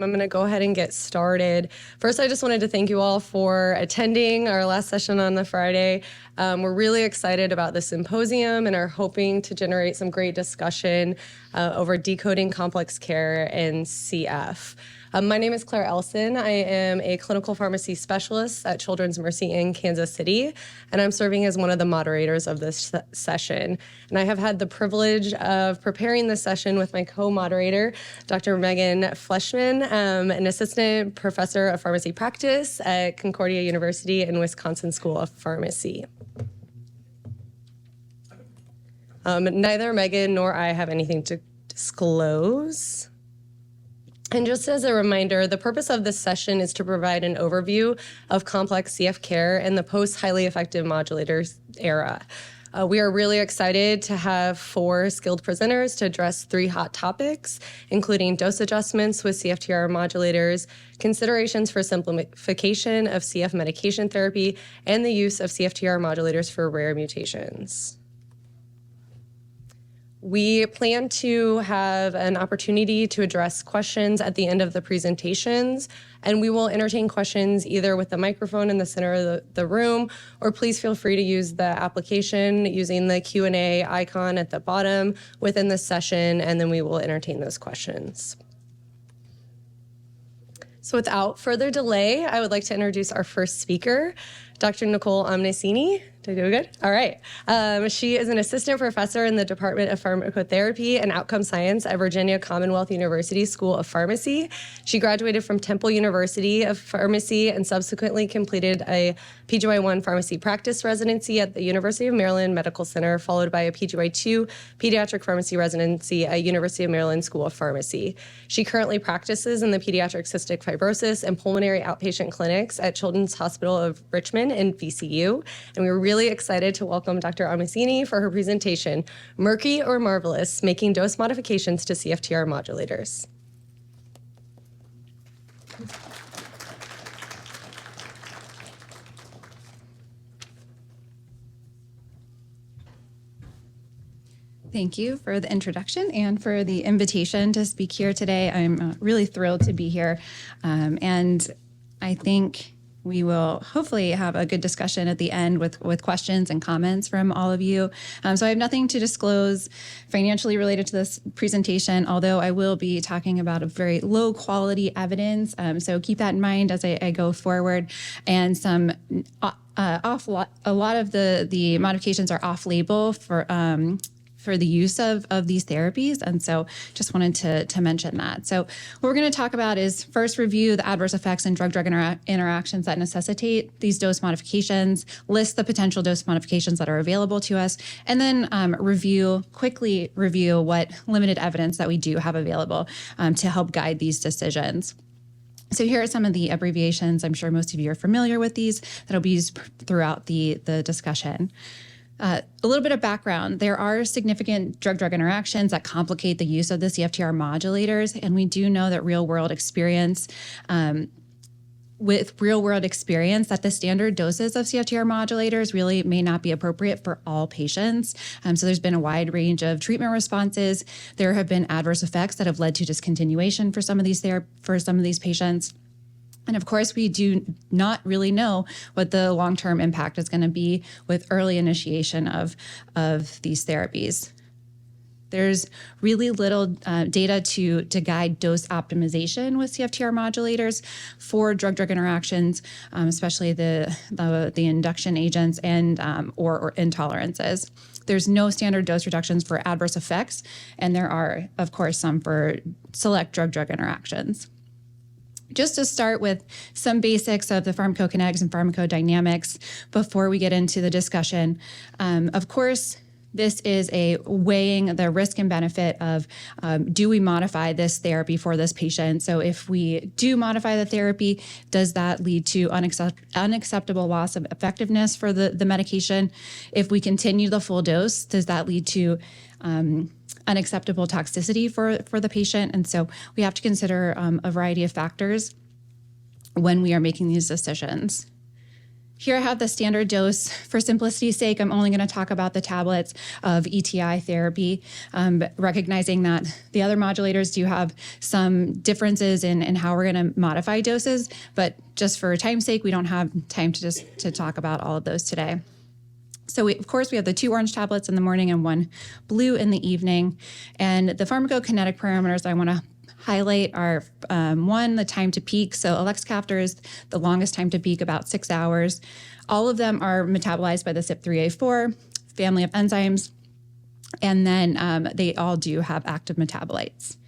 I'm going to go ahead and get started. First, I just wanted to thank you all for attending our last session on the Friday. We're really excited about the symposium and are hoping to generate some great discussion over decoding complex care in CF. My name is Claire Elson. I am a clinical pharmacy specialist at Children's Mercy in Kansas City, and I'm serving as one of the moderators of this session. And I have had the privilege of preparing this session with my co-moderator, Dr. Megan Fleshman, an assistant professor of pharmacy practice at Concordia University and Wisconsin School of Pharmacy. Neither Megan nor I have anything to disclose. And just as a reminder, the purpose of this session is to provide an overview of complex CF care in the post-highly effective modulators era. We are really excited to have 4 skilled presenters to address 3 hot topics, including dose adjustments with CFTR modulators, considerations for simplification of CF medication therapy, and the use of CFTR modulators for rare mutations. We plan to have an opportunity to address questions at the end of the presentations, and we will entertain questions either with the microphone in the center of the room, or please feel free to use the application using the Q&A icon at the bottom within the session, and then we will entertain those questions. So without further delay, I would like to introduce our first speaker, Dr. Nicole Omnicini. Did I do good? All right. She is an assistant professor in the Department of Pharmacotherapy and Outcome Science at Virginia Commonwealth University School of Pharmacy. She graduated from Temple University of Pharmacy and subsequently completed a PGY1 pharmacy practice residency at the University of Maryland Medical Center, followed by a PGY2 pediatric pharmacy residency at University of Maryland School of Pharmacy. She currently practices in the pediatric cystic fibrosis and pulmonary outpatient clinics at Children's Hospital of Richmond and VCU. And we were really excited to welcome Dr. Omnicini for her presentation, Murky or Marvelous, Making Dose Modifications to CFTR Modulators. Thank you for the introduction and for the invitation to speak here today. I'm really thrilled to be here, and I think we will hopefully have a good discussion at the end with questions and comments from all of you. So I have nothing to disclose financially related to this presentation, although I will be talking about a very low quality evidence. So keep that in mind as I go forward. And some a lot of the modifications are off label for the use of these therapies. And so just wanted to mention that. So what we're going to talk about is first review the adverse effects and drug-drug interactions that necessitate these dose modifications, list the potential dose modifications that are available to us, and then quickly review what limited evidence that we do have available to help guide these decisions. So here are some of the abbreviations. I'm sure most of you are familiar with these that'll be used throughout the discussion. A little bit of background. There are significant drug-drug interactions that complicate the use of the CFTR modulators, and we do know that real-world experience, that the standard doses of CFTR modulators really may not be appropriate for all patients. So there's been a wide range of treatment responses. There have been adverse effects that have led to discontinuation for some of these patients. And of course, we do not really know what the long-term impact is going to be with early initiation of these therapies. There's really little data to guide dose optimization with CFTR modulators for drug-drug interactions, especially the induction agents and or intolerances. There's no standard dose reductions for adverse effects, and there are, of course, some for select drug-drug interactions. Just to start with some basics of the pharmacokinetics and pharmacodynamics before we get into the discussion. Of course, this is a weighing the risk and benefit of do we modify this therapy for this patient? So if we do modify the therapy, does that lead to unacceptable loss of effectiveness for the medication? If we continue the full dose, does that lead to unacceptable toxicity for the patient? And so we have to consider a variety of factors when we are making these decisions. Here I have the standard dose. For simplicity's sake, I'm only going to talk about the tablets of ETI therapy, but recognizing that the other modulators do have some differences in how we're going to modify doses, but just for time's sake, we don't have time to talk about all of those today. So of course, we have the 2 orange tablets in the morning and 1 blue in the evening. And the pharmacokinetic parameters I want to highlight are 1, the time to peak. So elexacaftor is the longest time to peak, about 6 hours. All of them are metabolized by the CYP3A4 family of enzymes. And then they all do have active metabolites.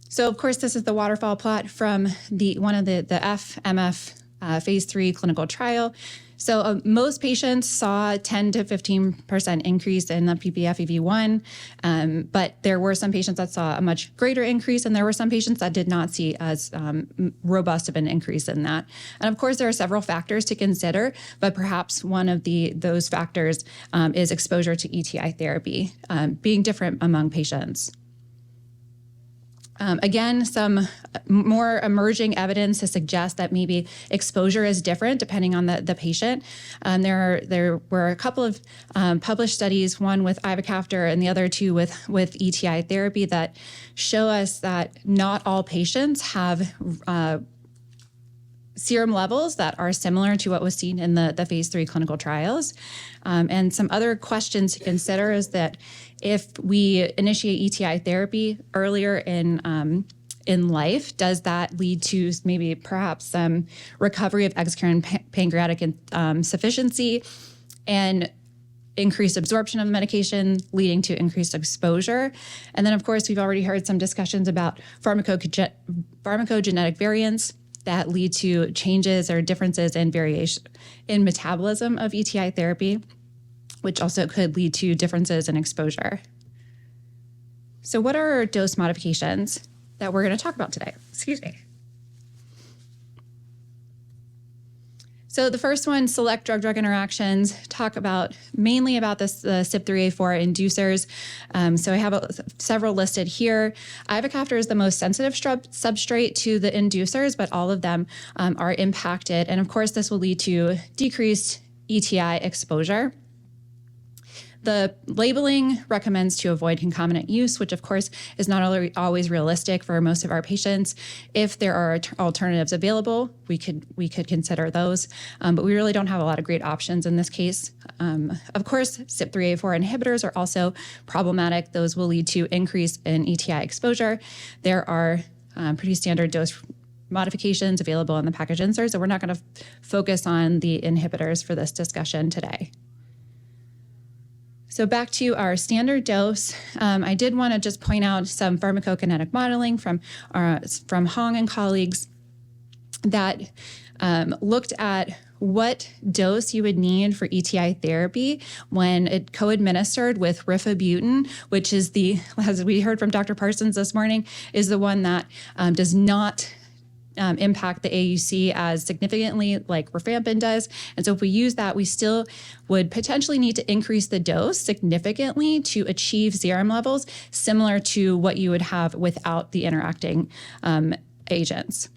So of course, this is the waterfall plot from one of the FMF phase 3 clinical trial. So most patients saw 10 to 15% increase in the ppFEV1, but there were some patients that saw a much greater increase, and there were some patients that did not see as robust of an increase in that. And of course, there are several factors to consider, but perhaps one of those factors is exposure to ETI therapy being different among patients. Again, some more emerging evidence to suggest that maybe exposure is different depending on the patient. There were a couple of published studies, one with ivacaftor and the other 2 with ETI therapy, that show us that not all patients have serum levels that are similar to what was seen in the phase 3 clinical trials. And some other questions to consider is that if we initiate ETI therapy earlier in life, does that lead to maybe perhaps some recovery of exocrine pancreatic insufficiency and increased absorption of medication, leading to increased exposure? And then, of course, we've already heard some discussions about pharmacogenetic variants that lead to changes or differences in variation in metabolism of ETI therapy, which also could lead to differences in exposure. So what are our dose modifications that we're going to talk about today? Excuse me. So the first one, select drug-drug interactions, talk mainly about the CYP3A4 inducers. So I have several listed here. Ivacaftor is the most sensitive substrate to the inducers, but all of them are impacted. And of course, this will lead to decreased ETI exposure. The labeling recommends to avoid concomitant use, which of course is not always realistic for most of our patients. If there are alternatives available, we could consider those, but we really don't have a lot of great options in this case. Of course, CYP3A4 inhibitors are also problematic. Those will lead to increase in ETI exposure. There are pretty standard dose modifications available in the package insert, so we're not going to focus on the inhibitors for this discussion today. So back to our standard dose, I did want to just point out some pharmacokinetic modeling from Hong and colleagues that looked at what dose you would need for ETI therapy when it co-administered with rifabutin, which is as we heard from Dr. Parsons this morning, is the one that does not impact the AUC as significantly like rifampin does. And so if we use that, we still would potentially need to increase the dose significantly to achieve serum levels similar to what you would have without the interacting agents.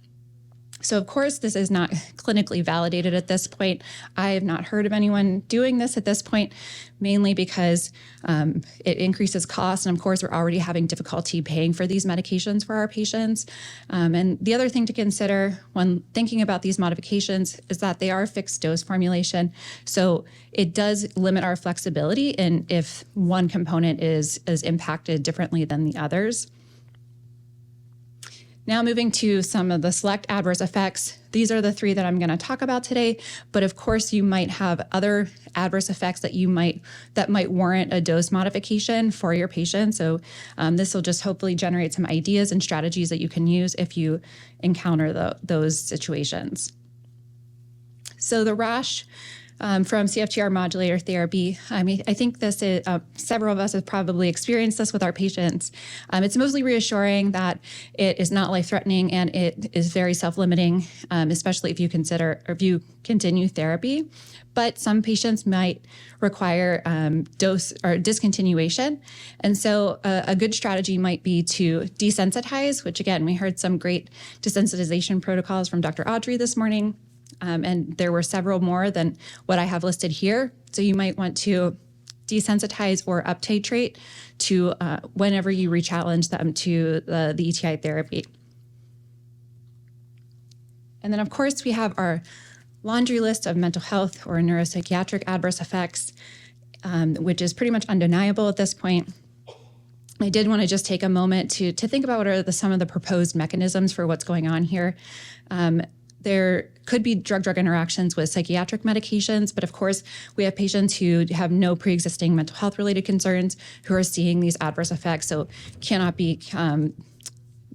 So of course, this is not clinically validated at this point. I have not heard of anyone doing this at this point, mainly because it increases costs. And of course, we're already having difficulty paying for these medications for our patients. And the other thing to consider when thinking about these modifications is that they are fixed dose formulation. So it does limit our flexibility in if one component is impacted differently than the others. Now moving to some of the select adverse effects. These are the 3 that I'm going to talk about today, but of course you might have other adverse effects that might warrant a dose modification for your patient. So this will just hopefully generate some ideas and strategies that you can use if you encounter those situations. So the rash from CFTR modulator therapy. I mean, I think this is, several of us have probably experienced this with our patients. It's mostly reassuring that it is not life-threatening and it is very self-limiting, especially if you continue therapy. But some patients might require dose or discontinuation. And so a good strategy might be to desensitize, which again, we heard some great desensitization protocols from Dr. Audrey this morning. and there were several more than what I have listed here. So you might want to desensitize or uptitrate to whenever you rechallenge them to the ETI therapy. And then, of course, we have our laundry list of mental health or neuropsychiatric adverse effects, which is pretty much undeniable at this point. I did want to just take a moment to think about what are some of the proposed mechanisms for what's going on here. There could be drug-drug interactions with psychiatric medications, but of course, we have patients who have no pre-existing mental health-related concerns who are seeing these adverse effects, so cannot be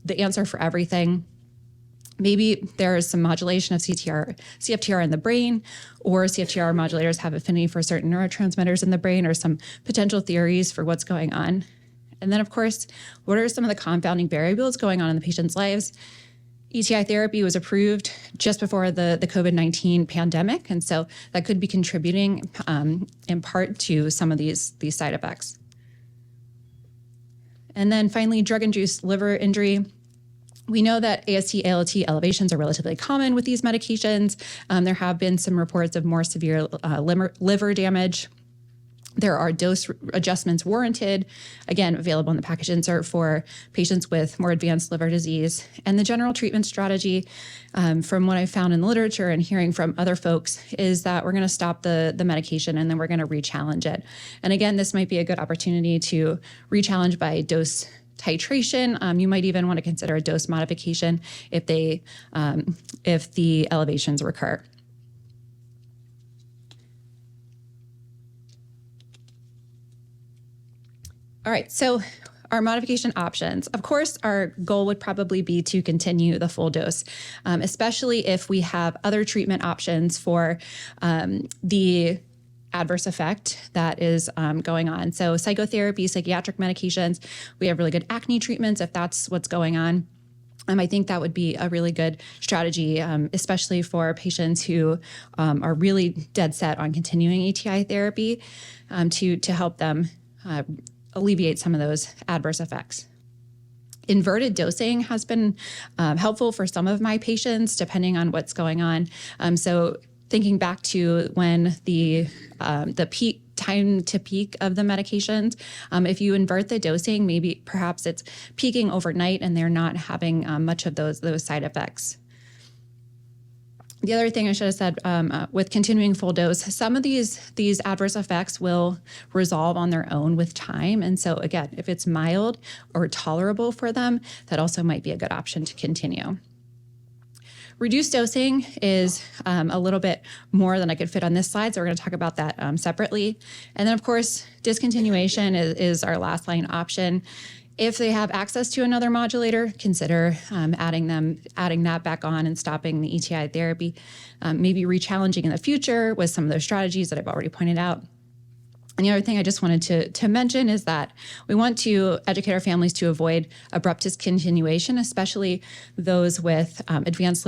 the answer for everything. Maybe there is some modulation of CFTR in the brain, or CFTR modulators have affinity for certain neurotransmitters in the brain, or some potential theories for what's going on. And then, of course, what are some of the confounding variables going on in the patient's lives? ETI therapy was approved just before the COVID-19 pandemic, and so that could be contributing in part to some of these side effects. And then finally, drug-induced liver injury. We know that AST, ALT elevations are relatively common with these medications. There have been some reports of more severe liver damage. There are dose adjustments warranted, again, available in the package insert for patients with more advanced liver disease. And the general treatment strategy, from what I found in the literature and hearing from other folks, is that we're going to stop the medication and then we're going to re-challenge it. And again, this might be a good opportunity to re-challenge by dose titration. You might even want to consider a dose modification if the elevations recur. All right, so our modification options. Of course, our goal would probably be to continue the full dose, especially if we have other treatment options for the adverse effect that is going on. So psychotherapy, psychiatric medications, we have really good acne treatments if that's what's going on. I think that would be a really good strategy, especially for patients who are really dead set on continuing ETI therapy to help them alleviate some of those adverse effects. Inverted dosing has been helpful for some of my patients, depending on what's going on. So thinking back to when the peak time to peak of the medications, if you invert the dosing, maybe perhaps it's peaking overnight and they're not having much of those side effects. The other thing I should have said with continuing full dose, some of these adverse effects will resolve on their own with time. And so again, if it's mild or tolerable for them, that also might be a good option to continue. Reduced dosing is a little bit more than I could fit on this slide, so we're going to talk about that separately. And then, of course, discontinuation is our last line option. If they have access to another modulator, consider adding that back on and stopping the ETI therapy. Maybe re-challenging in the future with some of those strategies that I've already pointed out. And the other thing I just wanted to mention is that we want to educate our families to avoid abrupt discontinuation, especially those with advanced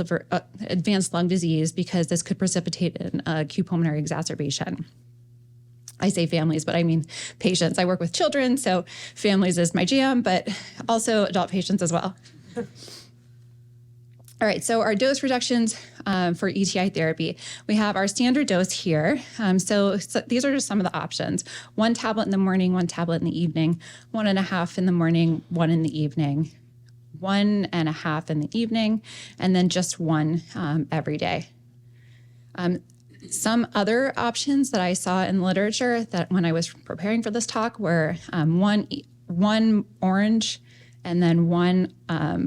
lung disease, because this could precipitate an acute pulmonary exacerbation. I say families, but I mean patients. I work with children, so families is my jam, but also adult patients as well. All right, so our dose reductions for ETI therapy. We have our standard dose here. So these are just some of the options. 1 tablet in the morning, 1 tablet in the evening, 1.5 in the morning, 1 in the evening, 1.5 in the evening, and then just 1 every day. Some other options that I saw in the literature that when I was preparing for this talk were one orange and then 1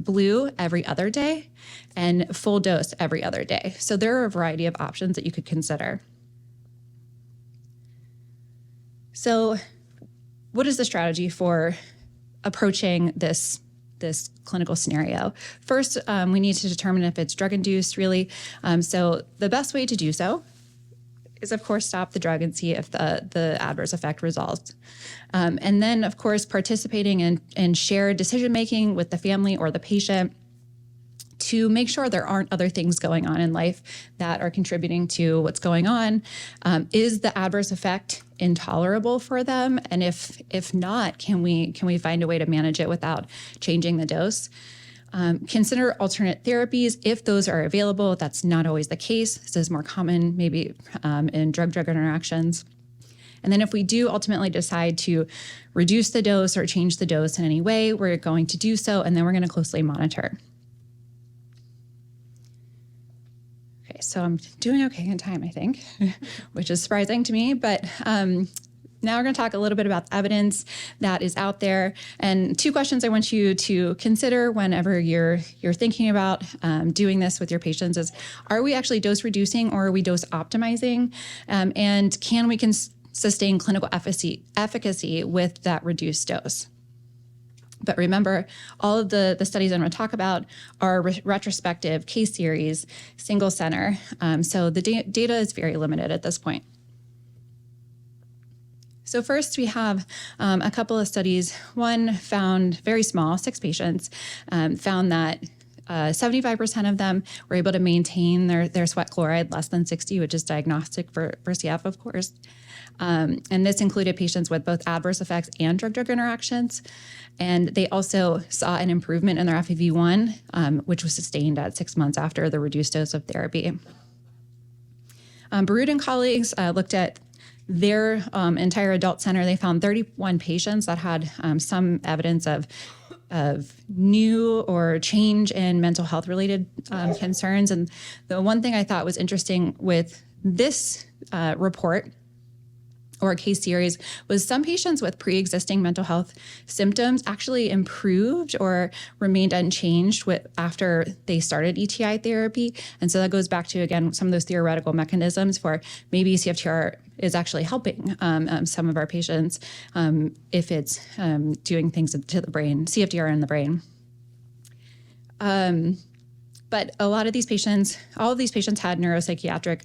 blue every other day and full dose every other day. So there are a variety of options that you could consider. So what is the strategy for approaching this clinical scenario? First, we need to determine if it's drug-induced, really. So the best way to do so is, of course, stop the drug and see if the adverse effect resolves. And then, of course, participating in shared decision-making with the family or the patient to make sure there aren't other things going on in life that are contributing to what's going on. Is the adverse effect intolerable for them? And if not, can we find a way to manage it without changing the dose? Consider alternate therapies if those are available. That's not always the case. This is more common maybe in drug-drug interactions. And then if we do ultimately decide to reduce the dose or change the dose in any way, we're going to do so, and then we're going to closely monitor. Okay, so I'm doing okay in time, I think, which is surprising to me, but now we're going to talk a little bit about the evidence that is out there. And 2 questions I want you to consider whenever you're thinking about doing this with your patients is, are we actually dose reducing or are we dose optimizing? And can we sustain clinical efficacy with that reduced dose? But remember, all of the studies I'm going to talk about are retrospective, case series, single center. So the data is very limited at this point. So first we have a couple of studies. One found very small, 6 patients, found that 75% of them were able to maintain their sweat chloride less than 60, which is diagnostic for CF, of course. And this included patients with both adverse effects and drug-drug interactions. And they also saw an improvement in their FEV1, which was sustained at 6 months after the reduced dose of therapy. Barut and colleagues looked at their entire adult center. They found 31 patients that had some evidence of new or change in mental health related concerns. And the one thing I thought was interesting with this report or case series was some patients with pre-existing mental health symptoms actually improved or remained unchanged after they started ETI therapy. And so that goes back to, again, some of those theoretical mechanisms for maybe CFTR is actually helping some of our patients if it's doing things to the brain, CFTR in the brain. But a lot of these patients, all of these patients had neuropsychiatric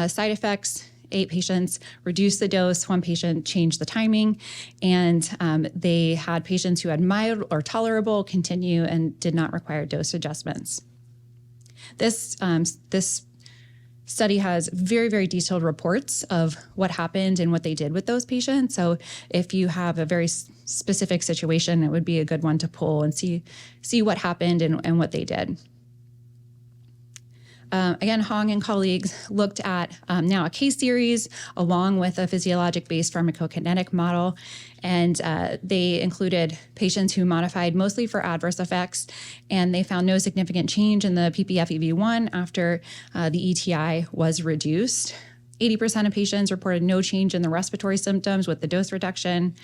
side effects. 8 patients reduced the dose, 1 patient changed the timing, and they had patients who had mild or tolerable continue and did not require dose adjustments. This study has very, very detailed reports of what happened and what they did with those patients. So if you have a very specific situation, it would be a good one to pull and see what happened and what they did. Again, Hong and colleagues looked at now a case series along with a physiologic-based pharmacokinetic model, and they included patients who modified mostly for adverse effects, and they found no significant change in the ppFEV1 after the ETI was reduced. 80% of patients reported no change in the respiratory symptoms with the dose reduction.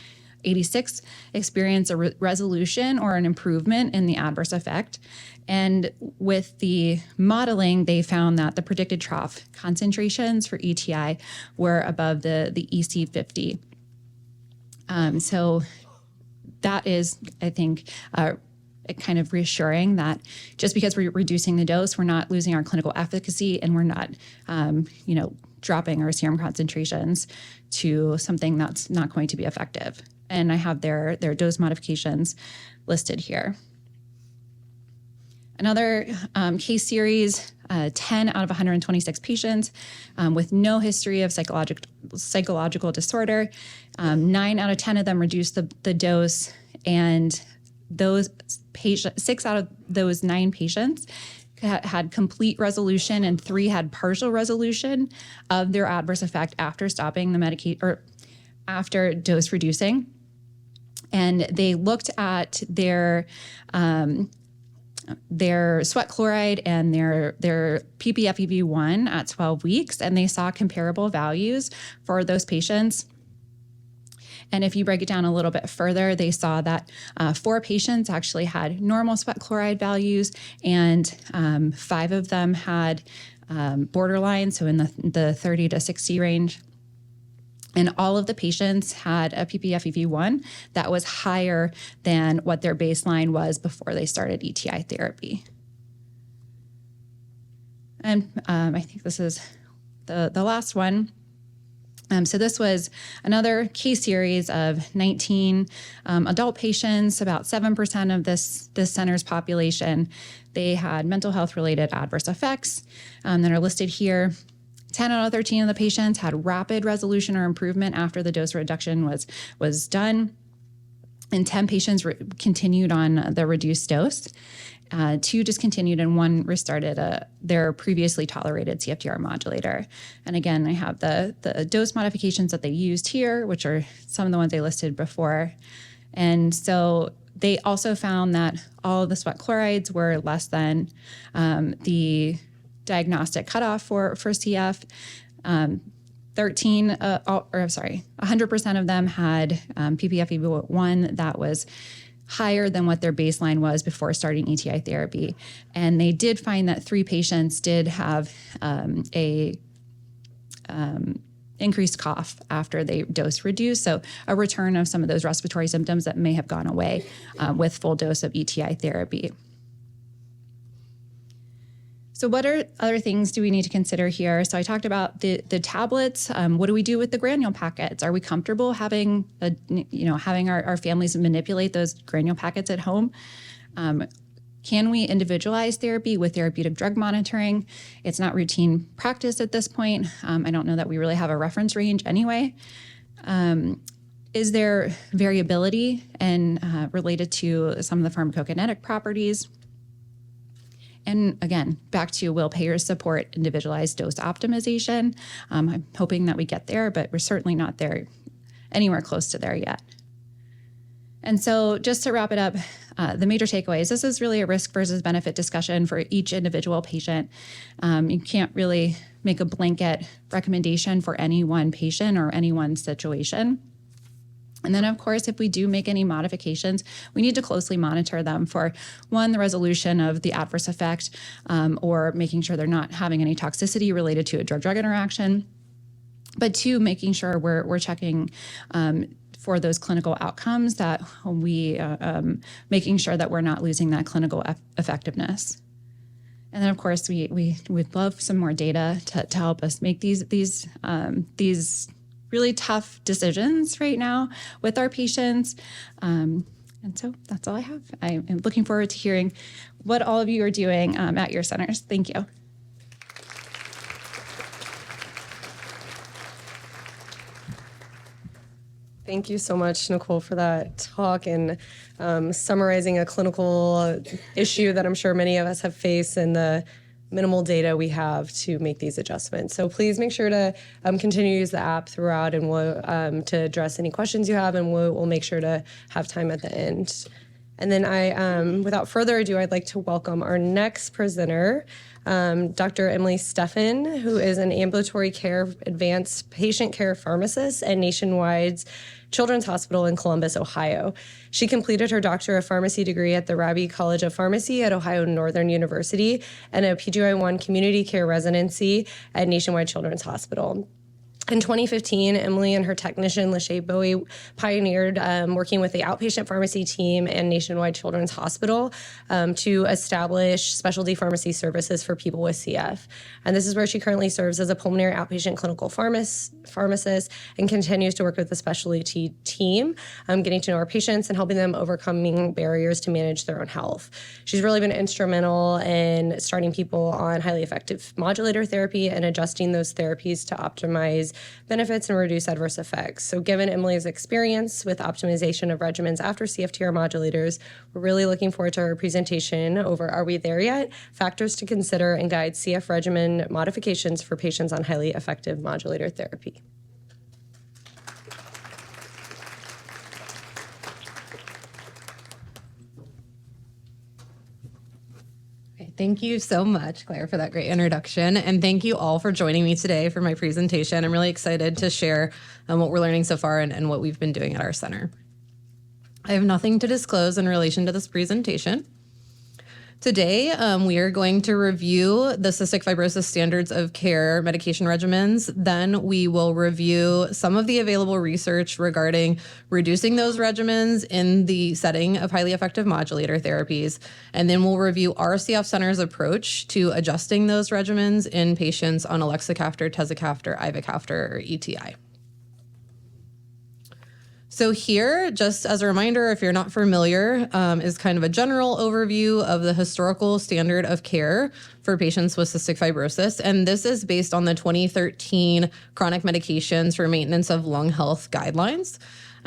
86 experienced a resolution or an improvement in the adverse effect. And with the modeling, they found that the predicted trough concentrations for ETI were above the EC50. So that is, I think, kind of reassuring that just because we're reducing the dose, we're not losing our clinical efficacy and we're not, dropping our serum concentrations to something that's not going to be effective. And I have their dose modifications listed here. Another case series, 10 out of 126 patients with no history of psychological disorder. 9 out of 10 of them reduced the dose, and those patients, 6 out of those 9 patients had complete resolution, and 3 had partial resolution of their adverse effect after stopping the medication or after dose reducing. And they looked at their sweat chloride and their ppFEV1 at 12 weeks, and they saw comparable values for those patients. And if you break it down a little bit further, they saw that 4 patients actually had normal sweat chloride values, and 5 of them had borderline, so in the 30 to 60 range. And all of the patients had a ppFEV1 that was higher than what their baseline was before they started ETI therapy. And I think this is the last one. So this was another case series of 19 adult patients, about 7% of this center's population. They had mental health related adverse effects that are listed here. 10 out of 13 of the patients had rapid resolution or improvement after the dose reduction was done. And 10 patients continued on the reduced dose. 2 discontinued and 1 restarted their previously tolerated CFTR modulator. And again, I have the dose modifications that they used here, which are some of the ones I listed before. And so they also found that all of the sweat chlorides were less than the diagnostic cutoff for CF. 100% of them had ppFEV1 that was higher than what their baseline was before starting ETI therapy. And they did find that 3 patients did have increased cough after they dose reduced. So a return of some of those respiratory symptoms that may have gone away with full dose of ETI therapy. So what are other things do we need to consider here? So I talked about the tablets. What do we do with the granule packets? Are we comfortable having our families manipulate those granule packets at home? Can we individualize therapy with therapeutic drug monitoring? It's not routine practice at this point. I don't know that we really have a reference range anyway. Is there variability and related to some of the pharmacokinetic properties? And again, back to will payers support individualized dose optimization? I'm hoping that we get there, but we're certainly not there, anywhere close to there yet. And so just to wrap it up, the major takeaways, this is really a risk versus benefit discussion for each individual patient. You can't really make a blanket recommendation for any one patient or any one situation. And then, of course, if we do make any modifications, we need to closely monitor them for, 1, the resolution of the adverse effect, or making sure they're not having any toxicity related to a drug-drug interaction. But 2, making sure we're checking for those clinical outcomes, that we making sure that we're not losing that clinical effectiveness. And then, of course, we would love some more data to help us make these really tough decisions right now with our patients. And so that's all I have. I am looking forward to hearing what all of you are doing at your centers. Thank you. Thank you so much, Nicole, for that talk and summarizing a clinical issue that I'm sure many of us have faced and the minimal data we have to make these adjustments. So please make sure to continue to use the app throughout, and we'll to address any questions you have, and we'll make sure to have time at the end. And then without further ado, I'd like to welcome our next presenter, Dr. Emily Steffen, who is an ambulatory care advanced patient care pharmacist at Nationwide's Children's Hospital in Columbus, Ohio. She completed her Doctor of Pharmacy degree at the Raby College of Pharmacy at Ohio Northern University and a PGY1 community care residency at Nationwide Children's Hospital. In 2015, Emily and her technician, Lachey Bowie, pioneered working with the outpatient pharmacy team and Nationwide Children's Hospital to establish specialty pharmacy services for people with CF. And this is where she currently serves as a pulmonary outpatient clinical pharmacist and continues to work with the specialty team, getting to know our patients and helping them overcoming barriers to manage their own health. She's really been instrumental in starting people on highly effective modulator therapy and adjusting those therapies to optimize benefits and reduce adverse effects. So given Emily's experience with optimization of regimens after CFTR modulators, we're really looking forward to her presentation over Are We There Yet? Factors to Consider and Guide CF Regimen Modifications for Patients on Highly Effective Modulator Therapy. Thank you so much, Claire, for that great introduction. And thank you all for joining me today for my presentation. I'm really excited to share what we're learning so far and what we've been doing at our center. I have nothing to disclose in relation to this presentation. Today, we are going to review the cystic fibrosis standards of care medication regimens. Then we will review some of the available research regarding reducing those regimens in the setting of highly effective modulator therapies. And then we'll review our CF Center's approach to adjusting those regimens in patients on elexacaftor, tezacaftor, ivacaftor, or ETI. So here, just as a reminder, if you're not familiar, is kind of a general overview of the historical standard of care for patients with cystic fibrosis. And this is based on the 2013 Chronic Medications for Maintenance of Lung Health Guidelines.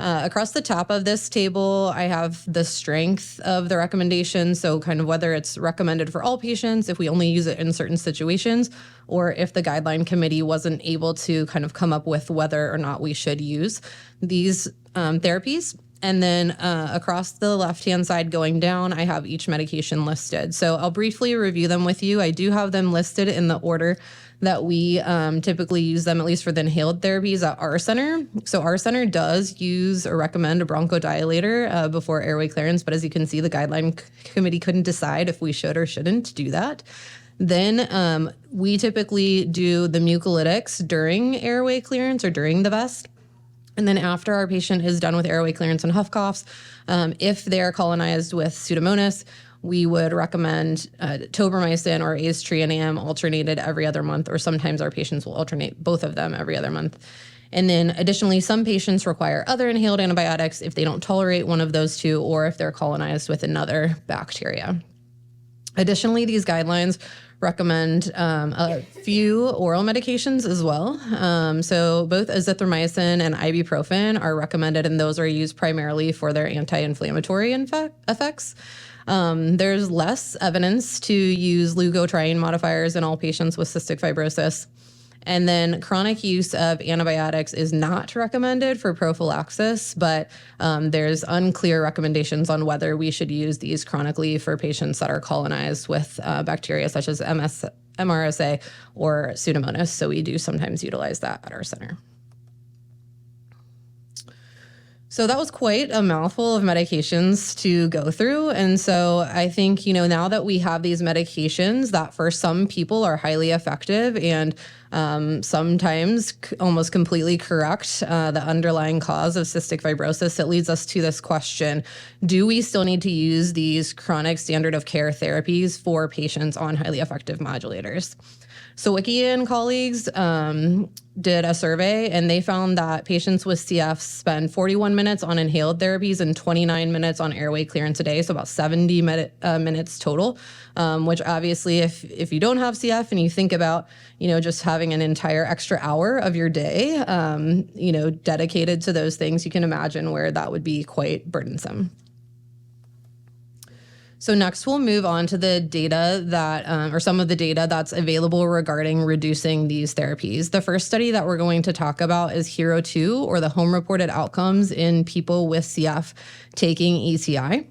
Across the top of this table, I have the strength of the recommendation. So kind of whether it's recommended for all patients, if we only use it in certain situations, or if the guideline committee wasn't able to kind of come up with whether or not we should use these therapies. And then across the left-hand side going down, I have each medication listed. So I'll briefly review them with you. I do have them listed in the order that we typically use them, at least for the inhaled therapies at our center. So our center does use or recommend a bronchodilator before airway clearance, but as you can see, the guideline committee couldn't decide if we should or shouldn't do that. Then we typically do the mucolytics during airway clearance or during the vest. And then after our patient is done with airway clearance and huff coughs, if they're colonized with Pseudomonas, we would recommend tobramycin or aztreonam alternated every other month, or sometimes our patients will alternate both of them every other month. And then additionally, some patients require other inhaled antibiotics if they don't tolerate one of those two, or if they're colonized with another bacteria. Additionally, these guidelines recommend a few oral medications as well. So both azithromycin and ibuprofen are recommended, and those are used primarily for their anti-inflammatory effects. There's less evidence to use leukotriene modifiers in all patients with cystic fibrosis. And then chronic use of antibiotics is not recommended for prophylaxis, but there's unclear recommendations on whether we should use these chronically for patients that are colonized with bacteria such as MRSA or Pseudomonas. So we do sometimes utilize that at our center. So that was quite a mouthful of medications to go through. And so I think, now that we have these medications that for some people are highly effective and sometimes almost completely correct the underlying cause of cystic fibrosis, it leads us to this question: do we still need to use these chronic standard of care therapies for patients on highly effective modulators? So Wiki and colleagues did a survey, and they found that patients with CF spend 41 minutes on inhaled therapies and 29 minutes on airway clearance a day, so about 70 minutes total, which obviously if you don't have CF and you think about, just having an entire extra hour of your day, dedicated to those things, you can imagine where that would be quite burdensome. So next we'll move on to the data that, or some of the data that's available regarding reducing these therapies. The first study that we're going to talk about is HERO2, or the home reported outcomes in people with CF taking ECI.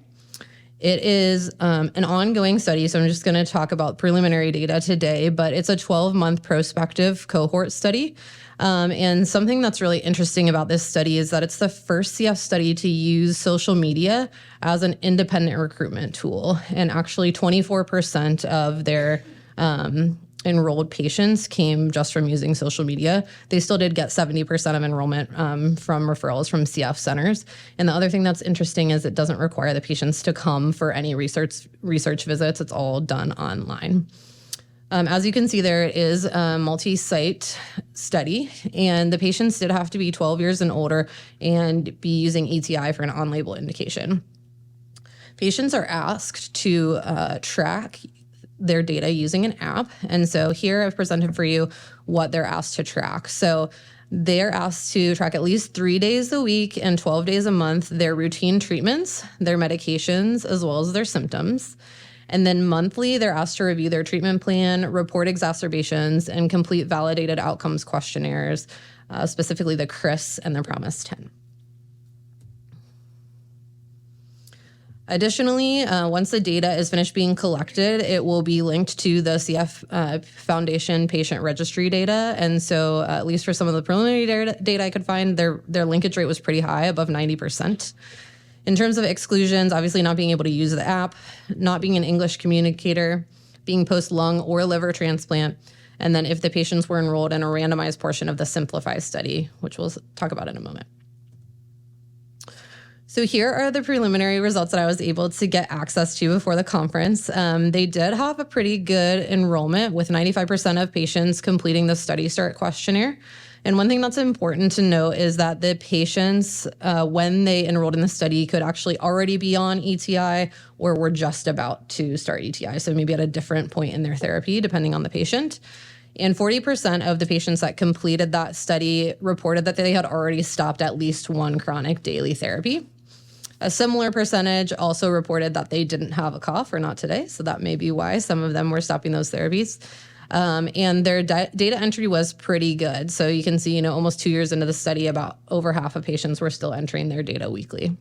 It is an ongoing study, so I'm just going to talk about preliminary data today, but it's a 12-month prospective cohort study. And something that's really interesting about this study is that it's the first CF study to use social media as an independent recruitment tool. And actually 24% of their enrolled patients came just from using social media. They still did get 70% of enrollment from referrals from CF centers. And the other thing that's interesting is it doesn't require the patients to come for any research visits. It's all done online. As you can see, there is a multi-site study, and the patients did have to be 12 years and older and be using ETI for an on-label indication. Patients are asked to track their data using an app. And so here I've presented for you what they're asked to track. So they're asked to track at least 3 days a week and 12 days a month their routine treatments, their medications, as well as their symptoms. And then monthly, they're asked to review their treatment plan, report exacerbations, and complete validated outcomes questionnaires, specifically the CRIS and the PROMIS-10. Additionally, once the data is finished being collected, it will be linked to the CF Foundation patient registry data. And so at least for some of the preliminary data I could find, their linkage rate was pretty high, above 90%. In terms of exclusions, obviously not being able to use the app, not being an English communicator, being post-lung or liver transplant, and then if the patients were enrolled in a randomized portion of the Simplify study, which we'll talk about in a moment. So here are the preliminary results that I was able to get access to before the conference. They did have a pretty good enrollment, with 95% of patients completing the study start questionnaire. And one thing that's important to note is that the patients, when they enrolled in the study, could actually already be on ETI or were just about to start ETI. So maybe at a different point in their therapy, depending on the patient. And 40% of the patients that completed that study reported that they had already stopped at least one chronic daily therapy. A similar percentage also reported that they didn't have a cough, or not today, so that may be why some of them were stopping those therapies. And their data entry was pretty good. So you can see, almost 2 years into the study, about over half of patients were still entering their data weekly.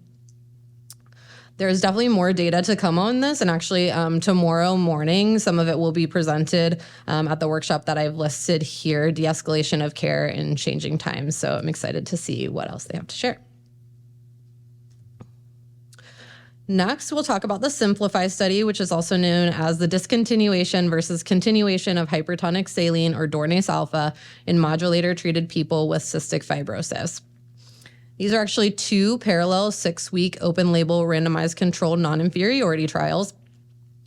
There's definitely more data to come on this, and actually tomorrow morning, some of it will be presented at the workshop that I've listed here, De-escalation of care in changing times. So I'm excited to see what else they have to share. Next, we'll talk about the Simplify study, which is also known as the discontinuation versus continuation of hypertonic saline or Dornase alpha in modulator-treated people with cystic fibrosis. These are actually 2 parallel 6-week open-label randomized controlled non-inferiority trials,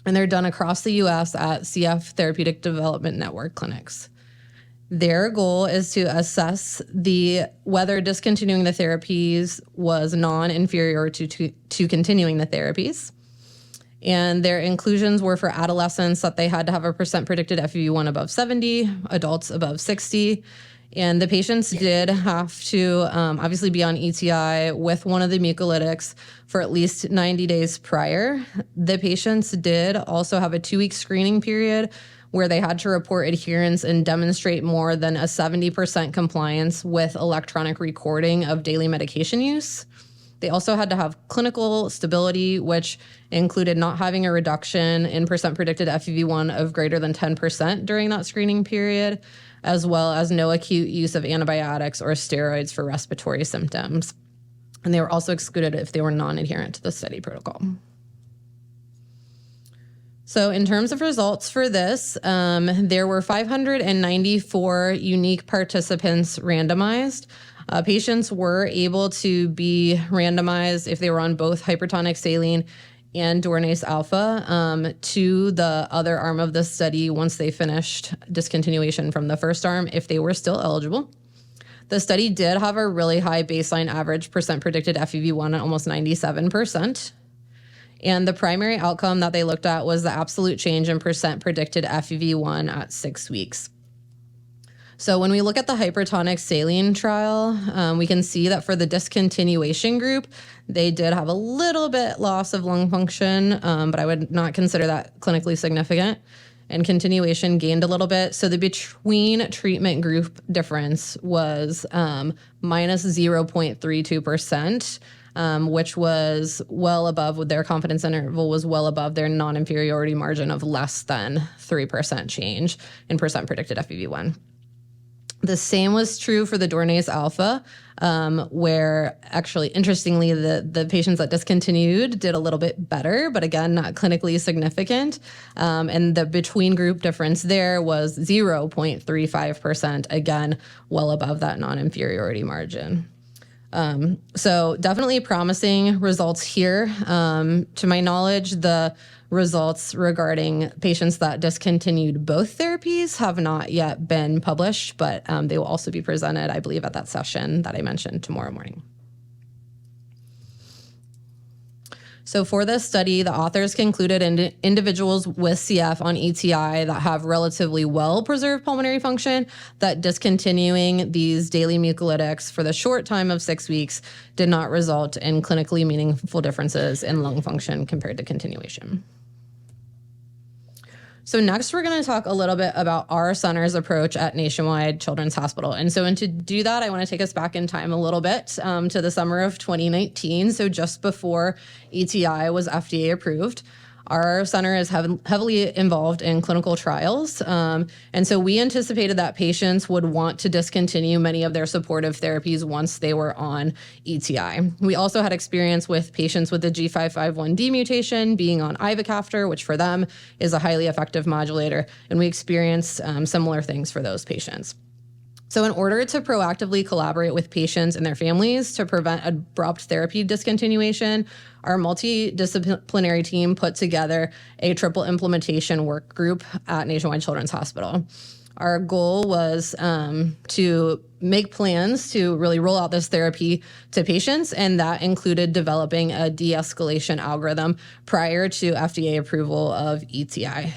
and they're done across the U.S. at CF Therapeutic Development Network clinics. Their goal is to assess whether discontinuing the therapies was non-inferior to continuing the therapies. And their inclusions were for adolescents that they had to have a % predicted FEV1 above 70, adults above 60. And the patients did have to obviously be on ETI with one of the mucolytics for at least 90 days prior. The patients did also have a 2-week screening period where they had to report adherence and demonstrate more than a 70% compliance with electronic recording of daily medication use. They also had to have clinical stability, which included not having a reduction in % predicted FEV1 of greater than 10% during that screening period, as well as no acute use of antibiotics or steroids for respiratory symptoms. And they were also excluded if they were non-adherent to the study protocol. So in terms of results for this, there were 594 unique participants randomized. Patients were able to be randomized if they were on both hypertonic saline and Dornase alpha to the other arm of the study once they finished discontinuation from the first arm, if they were still eligible. The study did have a really high baseline average % predicted FEV1 at almost 97%. And the primary outcome that they looked at was the absolute change in % predicted FEV1 at 6 weeks. So when we look at the hypertonic saline trial, we can see that for the discontinuation group, they did have a little bit loss of lung function, but I would not consider that clinically significant. And continuation gained a little bit. So the between treatment group difference was minus 0.32%. Which was well above, their confidence interval was well above their non-inferiority margin of less than 3% change in % predicted FEV1. The same was true for the Dornase alpha, where actually, interestingly, the patients that discontinued did a little bit better, but again, not clinically significant. And the between group difference there was 0.35%, again, well above that non-inferiority margin. So definitely promising results here. To my knowledge, the results regarding patients that discontinued both therapies have not yet been published, but they will also be presented, I believe, at that session that I mentioned tomorrow morning. So for this study, the authors concluded individuals with CF on ETI that have relatively well-preserved pulmonary function, that discontinuing these daily mucolytics for the short time of 6 weeks did not result in clinically meaningful differences in lung function compared to continuation. So next, we're going to talk a little bit about our center's approach at Nationwide Children's Hospital. And to do that, I want to take us back in time a little bit to the summer of 2019, so just before ETI was FDA approved. Our center is heavily involved in clinical trials, and so we anticipated that patients would want to discontinue many of their supportive therapies once they were on ETI. We also had experience with patients with the G551D mutation being on ivacaftor, which for them is a highly effective modulator, and we experienced similar things for those patients. So in order to proactively collaborate with patients and their families to prevent abrupt therapy discontinuation, our multidisciplinary team put together a triple implementation work group at Nationwide Children's Hospital. Our goal was to make plans to really roll out this therapy to patients, and that included developing a de-escalation algorithm prior to FDA approval of ETI.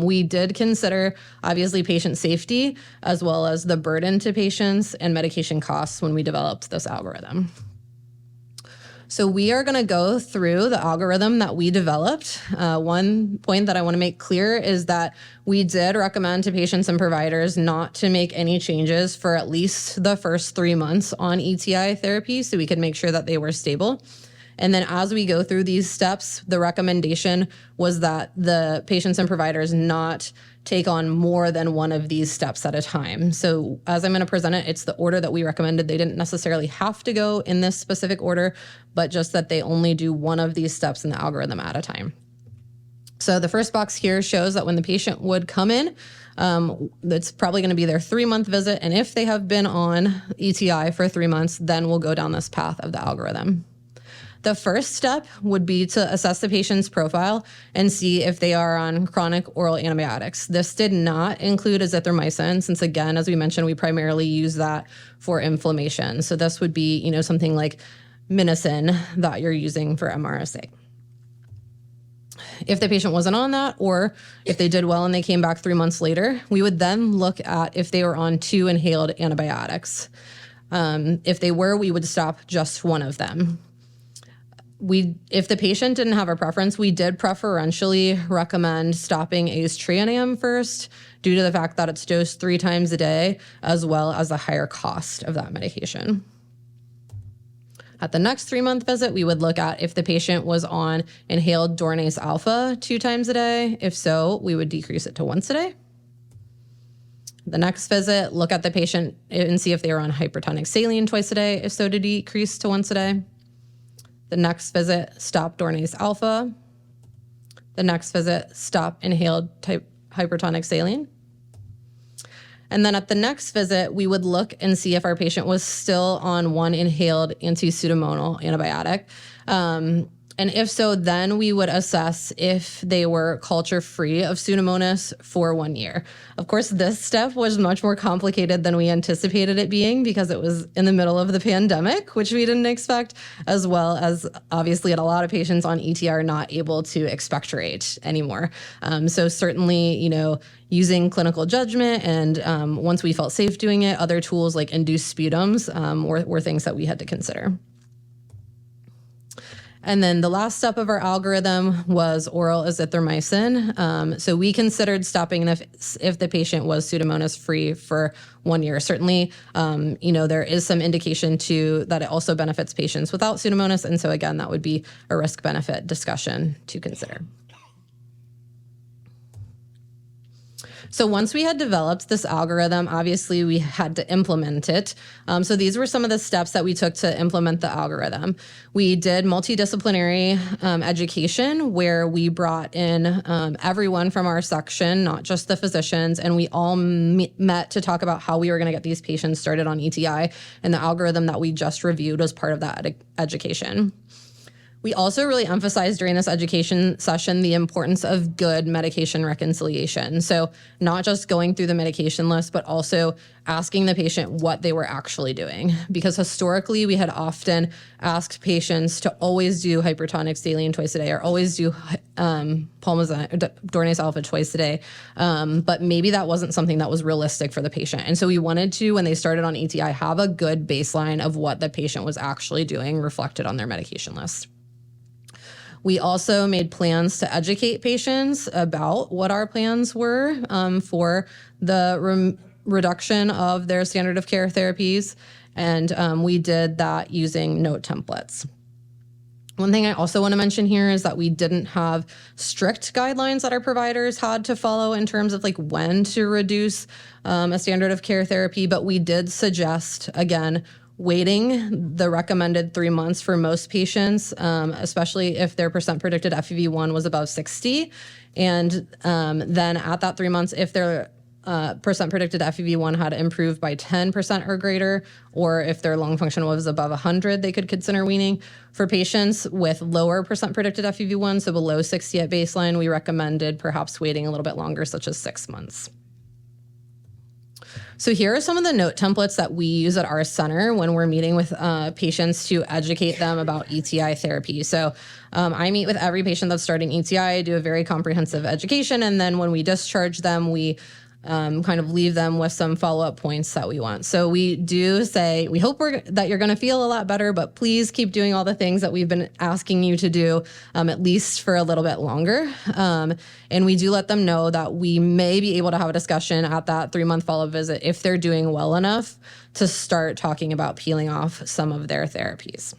We did consider, obviously, patient safety as well as the burden to patients and medication costs when we developed this algorithm. So we are going to go through the algorithm that we developed. One point that I want to make clear is that we did recommend to patients and providers not to make any changes for at least the first 3 months on ETI therapy so we could make sure that they were stable. And then as we go through these steps, the recommendation was that the patients and providers not take on more than one of these steps at a time. So as I'm going to present it, it's the order that we recommended. They didn't necessarily have to go in this specific order, but just that they only do one of these steps in the algorithm at a time. So the first box here shows that when the patient would come in, it's probably going to be their 3-month visit. And if they have been on ETI for 3 months, then we'll go down this path of the algorithm. The first step would be to assess the patient's profile and see if they are on chronic oral antibiotics. This did not include azithromycin, since again, as we mentioned, we primarily use that for inflammation. So this would be, something like minicin that you're using for MRSA. If the patient wasn't on that, or if they did well and they came back 3 months later, we would then look at if they were on 2 inhaled antibiotics. If they were, we would stop just one of them. If the patient didn't have a preference, we did preferentially recommend stopping azetrianam first due to the fact that it's dosed 3 times a day, as well as the higher cost of that medication. At the next 3-month visit, we would look at if the patient was on inhaled Dornase alpha 2 times a day. If so, we would decrease it to once a day. The next visit, look at the patient and see if they were on hypertonic saline twice a day. If so, to decrease to once a day. The next visit, stop Dornase alpha. The next visit, stop inhaled hypertonic saline. And then at the next visit, we would look and see if our patient was still on 1 inhaled anti-pseudomonal antibiotic. And if so, then we would assess if they were culture-free of Pseudomonas for 1 year. Of course, this step was much more complicated than we anticipated it being because it was in the middle of the pandemic, which we didn't expect, as well as obviously a lot of patients on ET are not able to expectorate anymore. So certainly, using clinical judgment and once we felt safe doing it, other tools like induced sputums were things that we had to consider. And then the last step of our algorithm was oral azithromycin. So we considered stopping if the patient was Pseudomonas free for 1 year. Certainly, there is some indication that it also benefits patients without Pseudomonas. And so again, that would be a risk-benefit discussion to consider. So once we had developed this algorithm, obviously we had to implement it. So these were some of the steps that we took to implement the algorithm. We did multidisciplinary education where we brought in everyone from our section, not just the physicians, and we all met to talk about how we were going to get these patients started on ETI, and the algorithm that we just reviewed was part of that education. We also really emphasized during this education session the importance of good medication reconciliation. So not just going through the medication list, but also asking the patient what they were actually doing. Because historically, we had often asked patients to always do hypertonic saline twice a day or always do Dornase alpha twice a day. But maybe that wasn't something that was realistic for the patient. And so we wanted to, when they started on ETI, have a good baseline of what the patient was actually doing reflected on their medication list. We also made plans to educate patients about what our plans were for the reduction of their standard of care therapies, and we did that using note templates. One thing I also want to mention here is that we didn't have strict guidelines that our providers had to follow in terms of when to reduce a standard of care therapy, but we did suggest, again, waiting the recommended 3 months for most patients, especially if their percent predicted FEV1 was above 60. And then at that 3 months, if their percent predicted FEV1 had improved by 10% or greater, or if their lung function was above 100, they could consider weaning. For patients with lower percent predicted FEV1, so below 60 at baseline, we recommended perhaps waiting a little bit longer, such as 6 months. So here are some of the note templates that we use at our center when we're meeting with patients to educate them about ETI therapy. So I meet with every patient that's starting ETI, do a very comprehensive education, and then when we discharge them, we kind of leave them with some follow-up points that we want. So we do say, we hope that you're going to feel a lot better, but please keep doing all the things that we've been asking you to do, at least for a little bit longer. And we do let them know that we may be able to have a discussion at that 3-month follow-up visit if they're doing well enough to start talking about peeling off some of their therapies.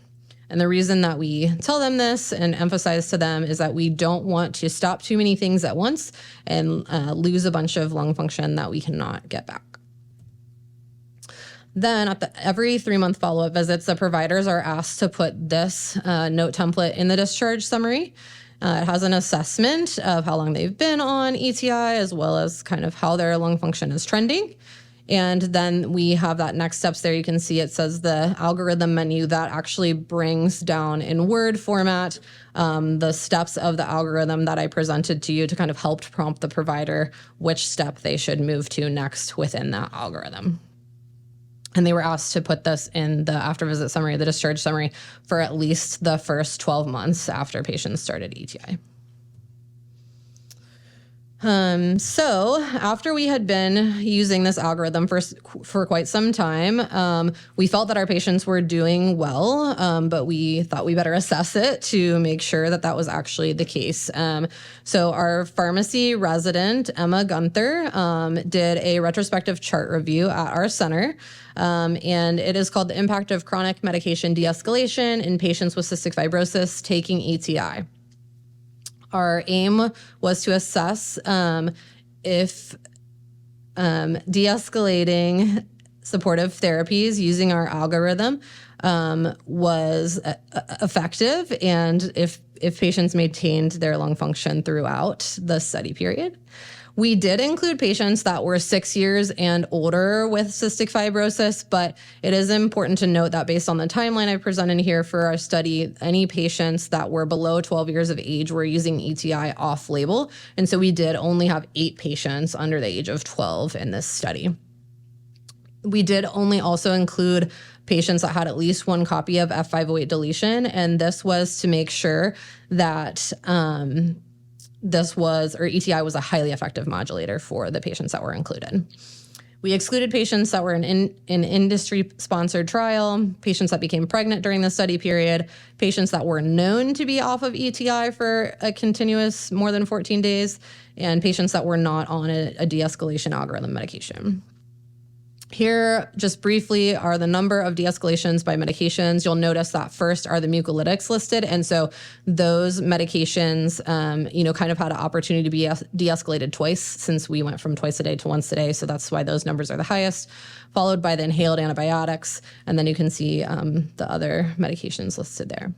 And the reason that we tell them this and emphasize to them is that we don't want to stop too many things at once and lose a bunch of lung function that we cannot get back. Then at every 3-month follow-up visits, the providers are asked to put this note template in the discharge summary. It has an assessment of how long they've been on ETI, as well as kind of how their lung function is trending. And then we have that next steps there. You can see it says the algorithm menu that actually brings down in Word format the steps of the algorithm that I presented to you to kind of help prompt the provider which step they should move to next within that algorithm. And they were asked to put this in the after visit summary, the discharge summary, for at least the first 12 months after patients started ETI. So after we had been using this algorithm for quite some time, we felt that our patients were doing well, but we thought we better assess it to make sure that that was actually the case. So our pharmacy resident, Emma Gunther, did a retrospective chart review at our center. And it is called The Impact of Chronic Medication De-Escalation in Patients with Cystic Fibrosis Taking ETI. Our aim was to assess if de-escalating supportive therapies using our algorithm was effective and if patients maintained their lung function throughout the study period. We did include patients that were 6 years and older with cystic fibrosis, but it is important to note that based on the timeline I presented here for our study, any patients that were below 12 years of age were using ETI off-label. And so we did only have 8 patients under the age of 12 in this study. We did only also include patients that had at least one copy of F508 deletion, and this was to make sure that ETI was a highly effective modulator for the patients that were included. We excluded patients that were in an industry-sponsored trial, patients that became pregnant during the study period, patients that were known to be off of ETI for a continuous more than 14 days, and patients that were not on a de-escalation algorithm medication. Here, just briefly, are the number of de-escalations by medications. You'll notice that first are the mucolytics listed. And so those medications, kind of had an opportunity to be de-escalated twice since we went from twice a day to once a day. So that's why those numbers are the highest, followed by the inhaled antibiotics. And then you can see the other medications listed there.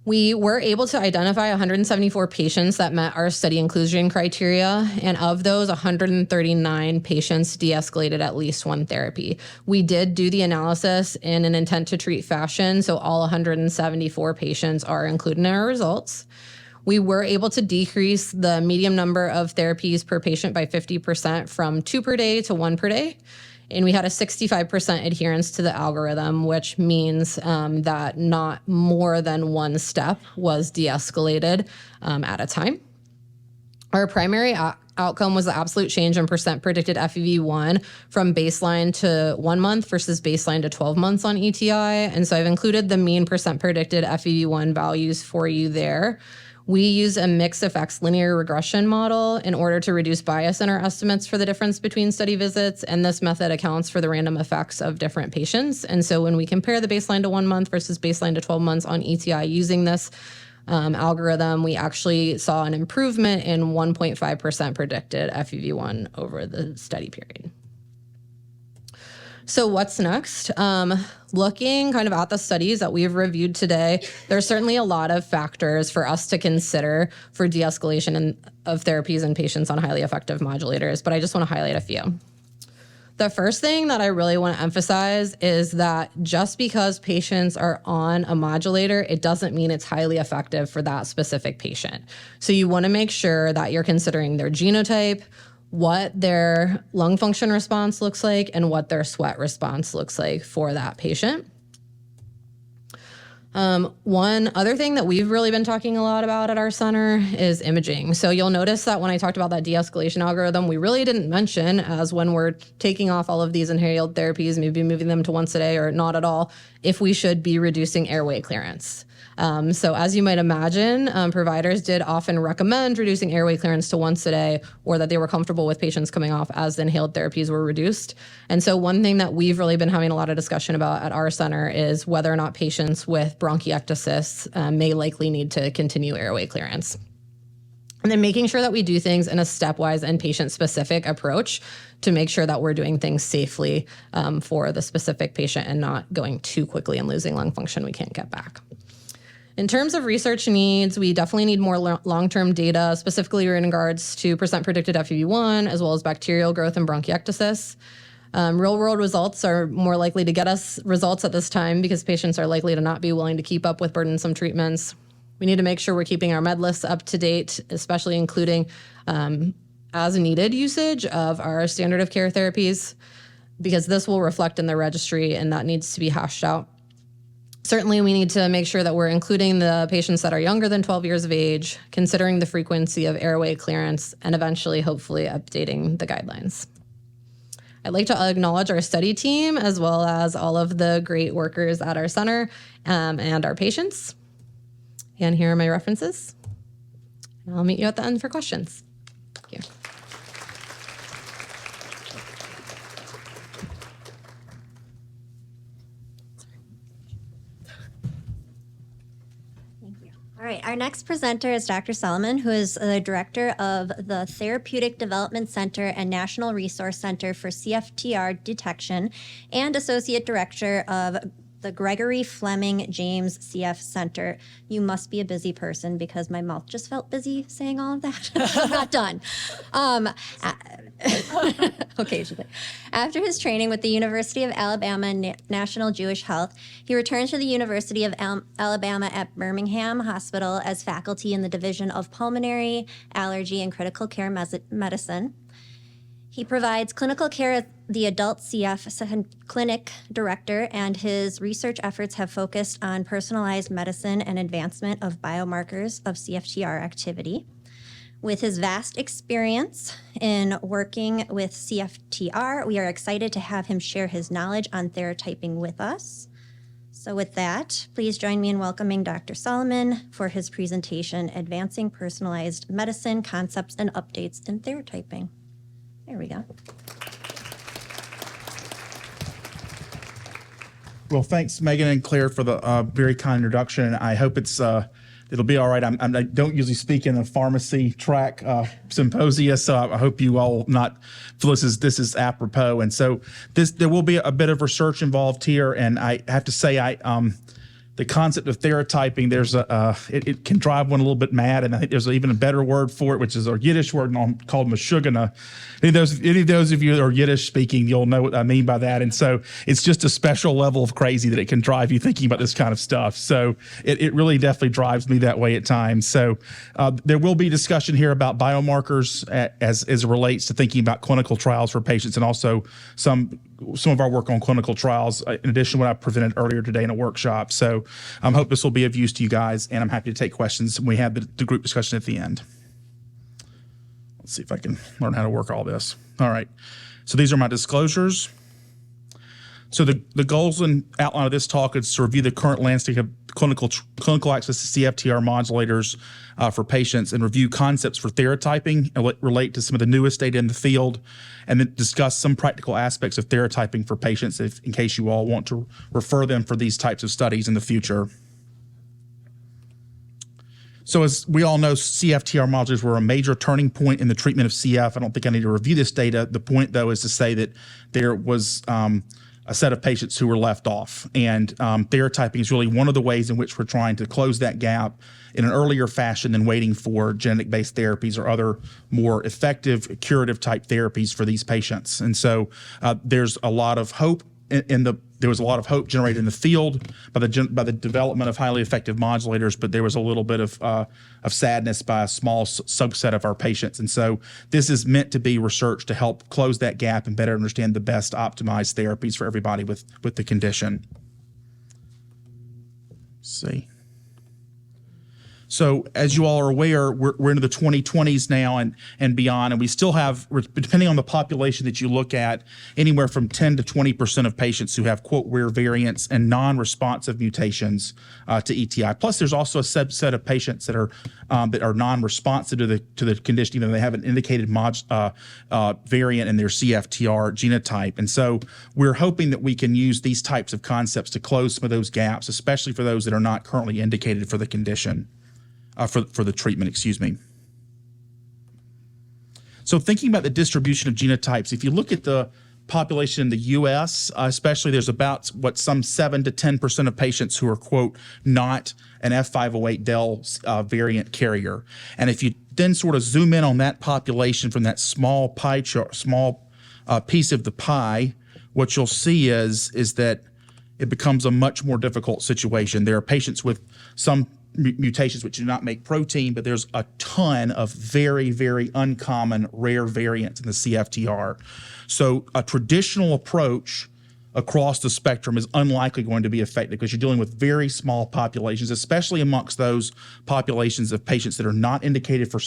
We were able to identify 174 patients that met our study inclusion criteria, and of those, 139 patients de-escalated at least one therapy. We did do the analysis in an intent to treat fashion, so all 174 patients are included in our results. We were able to decrease the median number of therapies per patient by 50% from 2 per day to 1 per day. And we had a 65% adherence to the algorithm, which means that not more than one step was de-escalated at a time. Our primary outcome was the absolute change in percent predicted FEV1 from baseline to 1 month versus baseline to 12 months on ETI. And so I've included the mean percent predicted FEV1 values for you there. We use a mixed effects linear regression model in order to reduce bias in our estimates for the difference between study visits, and this method accounts for the random effects of different patients. And so when we compare the baseline to 1 month versus baseline to 12 months on ETI using this algorithm, we actually saw an improvement in 1.5% predicted FEV1 over the study period. So what's next? Looking kind of at the studies that we've reviewed today, there's certainly a lot of factors for us to consider for de-escalation of therapies in patients on highly effective modulators, but I just want to highlight a few. The first thing that I really want to emphasize is that just because patients are on a modulator, it doesn't mean it's highly effective for that specific patient. So you want to make sure that you're considering their genotype, what their lung function response looks like and what their sweat response looks like for that patient. One other thing that we've really been talking a lot about at our center is imaging. So you'll notice that when I talked about that de-escalation algorithm, we really didn't mention as when we're taking off all of these inhaled therapies, maybe moving them to once a day or not at all, if we should be reducing airway clearance. So as you might imagine, providers did often recommend reducing airway clearance to once a day, or that they were comfortable with patients coming off as the inhaled therapies were reduced. And so one thing that we've really been having a lot of discussion about at our center is whether or not patients with bronchiectasis may likely need to continue airway clearance. And then making sure that we do things in a stepwise and patient-specific approach to make sure that we're doing things safely for the specific patient and not going too quickly and losing lung function we can't get back. In terms of research needs, we definitely need more long-term data, specifically in regards to percent predicted FEV1, as well as bacterial growth and bronchiectasis. Real-world results are more likely to get us results at this time because patients are likely to not be willing to keep up with burdensome treatments. We need to make sure we're keeping our med lists up to date, especially including as-needed usage of our standard of care therapies, because this will reflect in the registry and that needs to be hashed out. Certainly, we need to make sure that we're including the patients that are younger than 12 years of age, considering the frequency of airway clearance, and eventually, hopefully, updating the guidelines. I'd like to acknowledge our study team, as well as all of the great workers at our center and our patients. And here are my references. I'll meet you at the end for questions. Thank you. All right, our next presenter is Dr. Solomon, who is the director of the Therapeutic Development Center and National Resource Center for CFTR Detection and associate director of the Gregory Fleming James CF Center. You must be a busy person because my mouth just felt busy saying all of that. I'm not done. Occasionally. After his training with the University of Alabama National Jewish Health, he returned to the University of Alabama at Birmingham Hospital as faculty in the Division of Pulmonary, Allergy, and Critical Care Medicine. He provides clinical care as the adult CF clinic director, and his research efforts have focused on personalized medicine and advancement of biomarkers of CFTR activity. With his vast experience in working with CFTR, we are excited to have him share his knowledge on theratyping with us. So with that, please join me in welcoming Dr. Solomon for his presentation, Advancing Personalized Medicine, Concepts and Updates in Theratyping. There we go. Well, thanks, Megan and Claire, for the very kind introduction. I hope it'll be all right. I don't usually speak in a pharmacy track symposia, so I hope you all not feel this is apropos. And so there will be a bit of research involved here, and I have to say the concept of theratyping, it can drive one a little bit mad, and I think there's even a better word for it, which is a Yiddish word called mashugana. Any of those of you that are Yiddish speaking, you'll know what I mean by that. And so it's just a special level of crazy that it can drive you thinking about this kind of stuff. So it really definitely drives me that way at times. So there will be discussion here about biomarkers as it relates to thinking about clinical trials for patients, and also some of our work on clinical trials, in addition to what I presented earlier today in a workshop. So I hope this will be of use to you guys, and I'm happy to take questions when we have the group discussion at the end. Let's see if I can learn how to work all this. All right. So these are my disclosures. So the goals and outline of this talk is to review the current landscape of clinical access to CFTR modulators for patients, and review concepts for theratyping and relate to some of the newest data in the field, and then discuss some practical aspects of theratyping for patients in case you all want to refer them for these types of studies in the future. So as we all know, CFTR modulators were a major turning point in the treatment of CF. I don't think I need to review this data. The point, though, is to say that there was a set of patients who were left off. And theratyping is really one of the ways in which we're trying to close that gap in an earlier fashion than waiting for genetic-based therapies or other more effective curative-type therapies for these patients. And so there's a lot of hope there was a lot of hope generated in the field by the development of highly effective modulators, but there was a little bit of sadness by a small subset of our patients. And so this is meant to be research to help close that gap and better understand the best optimized therapies for everybody with the condition. Let's see. So as you all are aware, we're into the 2020s now and beyond, and we still have, depending on the population that you look at, anywhere from 10 to 20% of patients who have, quote, rare variants and non-responsive mutations to ETI. Plus, there's also a subset of patients that are non-responsive to the condition, even though they have an indicated variant in their CFTR genotype. And so we're hoping that we can use these types of concepts to close some of those gaps, especially for those that are not currently indicated for the condition. For the treatment, excuse me. So thinking about the distribution of genotypes, if you look at the population in the U.S., especially, there's about some 7 to 10% of patients who are, quote, not an F508del variant carrier. And if you then sort of zoom in on that population from that small pie chart, small piece of the pie, what you'll see is that it becomes a much more difficult situation. There are patients with some mutations which do not make protein, but there's a ton of very, very uncommon rare variants in the CFTR. So a traditional approach across the spectrum is unlikely going to be effective because you're dealing with very small populations, especially amongst those populations of patients that are not indicated for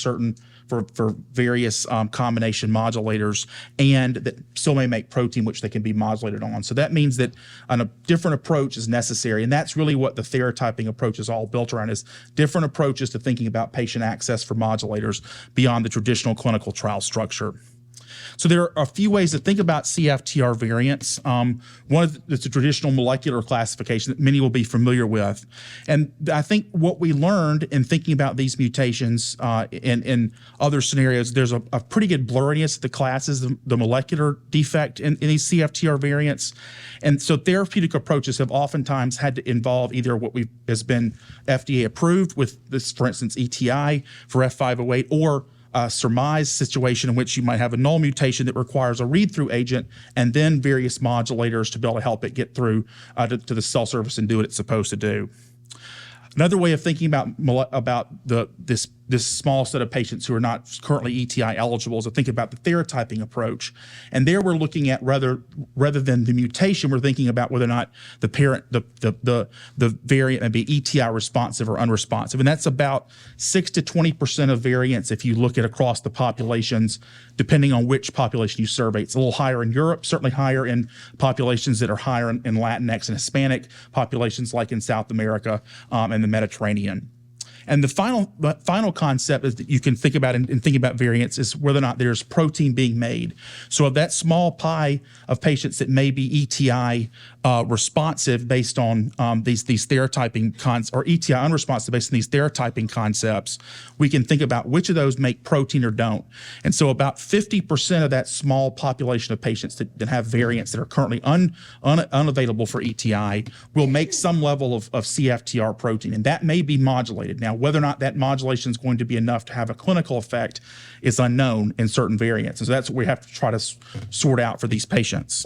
various combination modulators and that still may make protein which they can be modulated on. So that means that a different approach is necessary, and that's really what the theratyping approach is all built around, is different approaches to thinking about patient access for modulators beyond the traditional clinical trial structure. So there are a few ways to think about CFTR variants. One of it's a traditional molecular classification that many will be familiar with. And I think what we learned in thinking about these mutations in other scenarios, there's a pretty good blurriness of the classes, the molecular defect in these CFTR variants. And so therapeutic approaches have oftentimes had to involve either what has been FDA approved with this, for instance, ETI for F508, or a surmise situation in which you might have a null mutation that requires a read-through agent and then various modulators to be able to help it get through to the cell surface and do what it's supposed to do. Another way of thinking about this small set of patients who are not currently ETI eligible is to think about the theratyping approach. And there we're looking at rather than the mutation, we're thinking about whether or not the variant may be ETI responsive or unresponsive. And that's about 6 to 20% of variants if you look at across the populations, depending on which population you survey. It's a little higher in Europe, certainly higher in populations that are higher in Latinx and Hispanic populations like in South America and the Mediterranean. And the final concept is that you can think about in thinking about variants is whether or not there's protein being made. So of that small pie of patients that may be ETI responsive based on these theratyping concepts, or ETI unresponsive based on these theratyping concepts, we can think about which of those make protein or don't. And so about 50% of that small population of patients that have variants that are currently unavailable for ETI will make some level of CFTR protein, and that may be modulated. Now, whether or not that modulation is going to be enough to have a clinical effect is unknown in certain variants. And so that's what we have to try to sort out for these patients.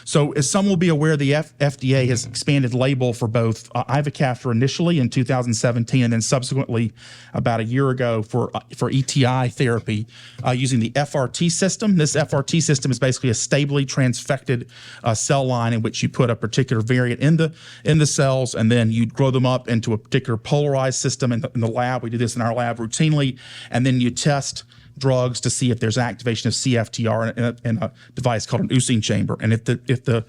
So as some will be aware, the FDA has expanded label for both ivacaftor initially in 2017 and then subsequently about a year ago for ETI therapy using the FRT system. This FRT system is basically a stably transfected cell line in which you put a particular variant in the cells, and then you grow them up into a particular polarized system in the lab. We do this in our lab routinely, and then you test drugs to see if there's activation of CFTR in a device called an Using chamber. And if the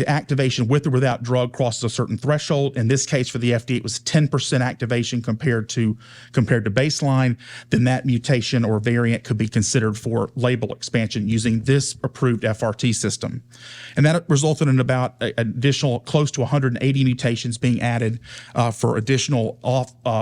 activation with or without drug crosses a certain threshold, in this case for the FDA it was 10% activation compared to baseline, then that mutation or variant could be considered for label expansion using this approved FRT system. And that resulted in about additional close to 180 mutations being added for additional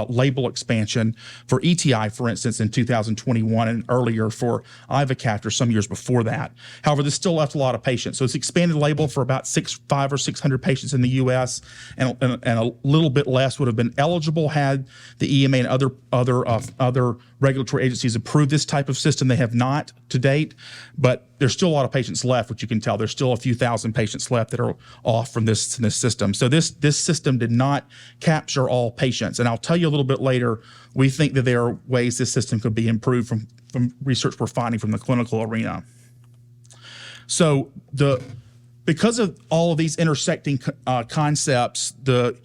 label expansion for ETI, for instance, in 2021, and earlier for ivacaftor some years before that. However, this still left a lot of patients. So it's expanded label for about 6 500 or 600 patients in the U.S., and a little bit less would have been eligible had the EMA and other regulatory agencies approved this type of system. They have not to date, but there's still a lot of patients left, which you can tell. There's still a few thousand patients left that are off from this system. So this system did not capture all patients. And I'll tell you a little bit later, we think that there are ways this system could be improved from research we're finding from the clinical arena. So because of all of these intersecting concepts, the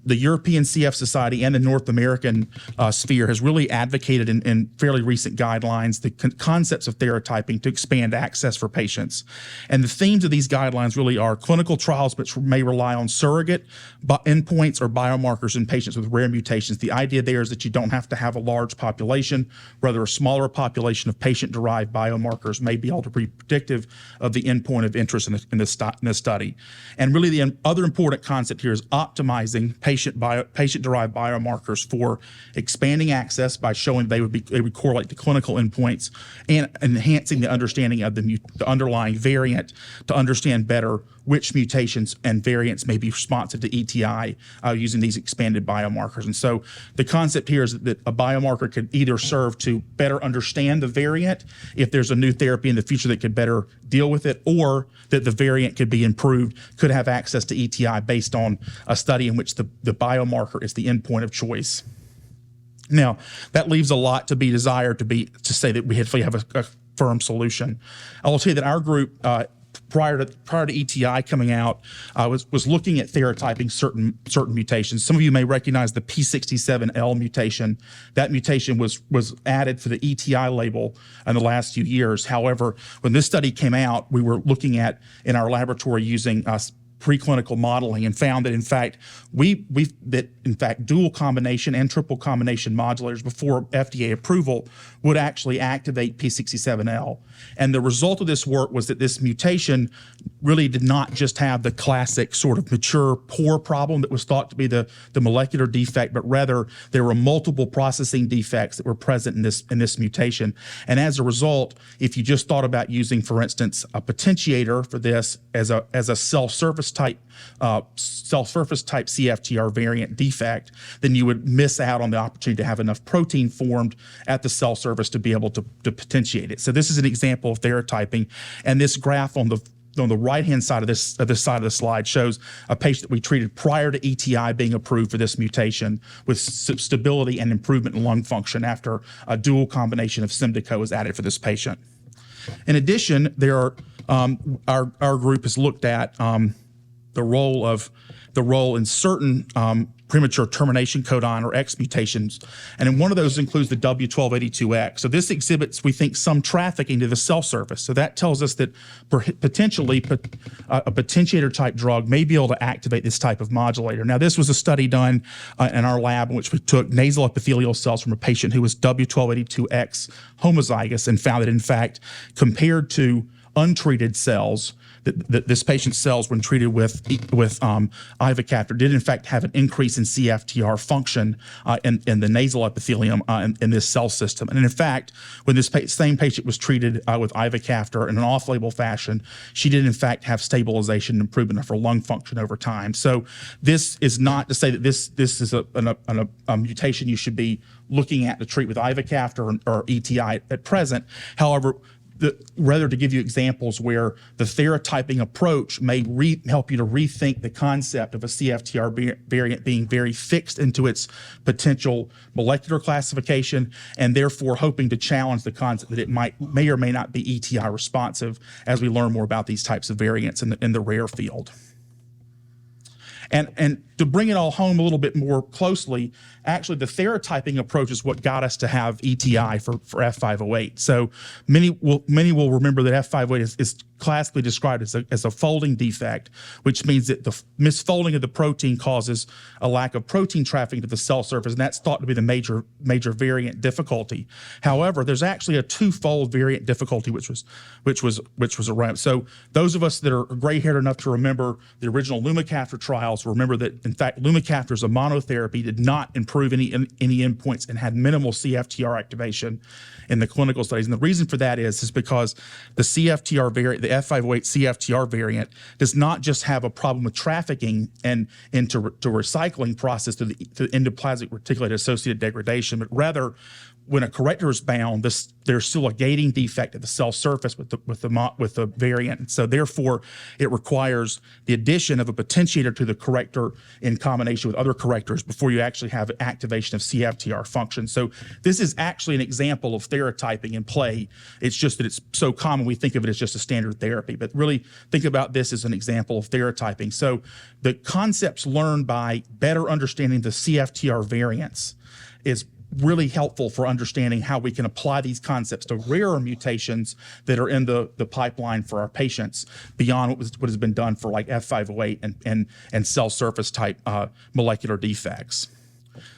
European CF Society and the North American sphere has really advocated in fairly recent guidelines the concepts of theratyping to expand access for patients. And the themes of these guidelines really are clinical trials which may rely on surrogate endpoints or biomarkers in patients with rare mutations. The idea there is that you don't have to have a large population, rather a smaller population of patient-derived biomarkers may be able to be predictive of the endpoint of interest in this study. And really the other important concept here is optimizing patient-derived biomarkers for expanding access by showing they would correlate to clinical endpoints and enhancing the understanding of the underlying variant to understand better which mutations and variants may be responsive to ETI using these expanded biomarkers. And so the concept here is that a biomarker could either serve to better understand the variant if there's a new therapy in the future that could better deal with it, or that the variant could be improved, could have access to ETI based on a study in which the biomarker is the endpoint of choice. Now, that leaves a lot to be desired to say that we have a firm solution. I will tell you that our group, prior to ETI coming out, was looking at theratyping certain mutations. Some of you may recognize the P67L mutation. That mutation was added for the ETI label in the last few years. However, when this study came out, we were looking at in our laboratory using preclinical modeling and found that in fact dual combination and triple combination modulators before FDA approval would actually activate P67L. And the result of this work was that this mutation really did not just have the classic sort of mature poor problem that was thought to be the molecular defect, but rather there were multiple processing defects that were present in this mutation. And as a result, if you just thought about using, for instance, a potentiator for this as a cell surface type CFTR variant defect, then you would miss out on the opportunity to have enough protein formed at the cell surface to be able to potentiate it. So this is an example of theratyping, and this graph on the right-hand side of this side of the slide shows a patient that we treated prior to ETI being approved for this mutation with stability and improvement in lung function after a dual combination of Symdeko was added for this patient. In addition, there are our group has looked at the role in certain premature termination codon or X mutations, and one of those includes the W1282X. So this exhibits, we think, some trafficking to the cell surface. So that tells us that potentially a potentiator type drug may be able to activate this type of modulator. Now, this was a study done in our lab in which we took nasal epithelial cells from a patient who was W1282X homozygous and found that, in fact, compared to untreated cells, that this patient's cells, when treated with ivacaftor, did in fact have an increase in CFTR function in the nasal epithelium in this cell system. And in fact, when this same patient was treated with ivacaftor in an off-label fashion, she did in fact have stabilization and improvement of her lung function over time. So this is not to say that this is a mutation you should be looking at to treat with ivacaftor or ETI at present. However, rather to give you examples where the theratyping approach may help you to rethink the concept of a CFTR variant being very fixed into its potential molecular classification, and therefore hoping to challenge the concept that it may or may not be ETI responsive as we learn more about these types of variants in the rare field. And to bring it all home a little bit more closely, actually the theratyping approach is what got us to have ETI for F508. So many will remember that F508 is classically described as a folding defect, which means that the misfolding of the protein causes a lack of protein trafficking to the cell surface, and that's thought to be the major variant difficulty. However, there's actually a twofold variant difficulty which was around. So those of us that are gray-haired enough to remember the original Lumacaftor trials remember that In fact, lumacaftor as a monotherapy did not improve any endpoints and had minimal CFTR activation in the clinical studies. And the reason for that is because the CFTR variant, the F508 CFTR variant, does not just have a problem with trafficking and into recycling process to the endoplasmic reticulate associated degradation, but rather when a corrector is bound, there's still a gating defect at the cell surface with the variant. And so therefore, it requires the addition of a potentiator to the corrector in combination with other correctors before you actually have activation of CFTR function. So this is actually an example of theratyping in play. It's just that it's so common we think of it as just a standard therapy, but really think about this as an example of theratyping. So the concepts learned by better understanding the CFTR variants is really helpful for understanding how we can apply these concepts to rarer mutations that are in the pipeline for our patients beyond what has been done for like F508 and cell surface type molecular defects.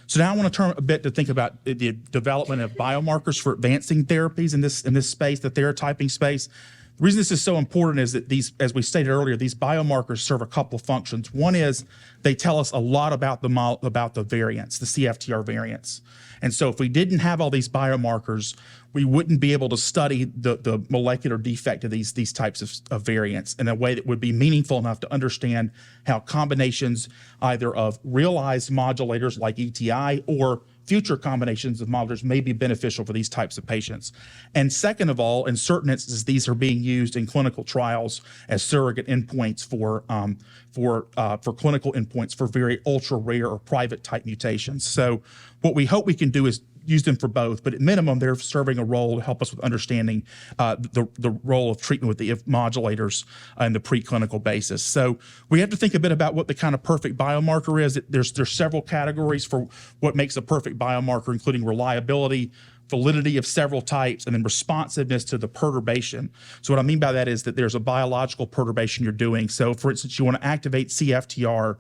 So now I want to turn a bit to think about the development of biomarkers for advancing therapies in this space, the theratyping space. The reason this is so important is that these, as we stated earlier, these biomarkers serve a couple of functions. One is they tell us a lot about the variants, the CFTR variants. And so if we didn't have all these biomarkers, we wouldn't be able to study the molecular defect of these types of variants in a way that would be meaningful enough to understand how combinations either of realized modulators like ETI or future combinations of modulators may be beneficial for these types of patients. And second of all, in certain instances, these are being used in clinical trials as surrogate endpoints for clinical endpoints for very ultra rare or private type mutations. So what we hope we can do is use them for both, but at minimum, they're serving a role to help us with understanding the role of treatment with the modulators in the preclinical basis. So we have to think a bit about what the kind of perfect biomarker is. There's several categories for what makes a perfect biomarker, including reliability, validity of several types, and then responsiveness to the perturbation. So what I mean by that is that there's a biological perturbation you're doing. So for instance, you want to activate CFTR,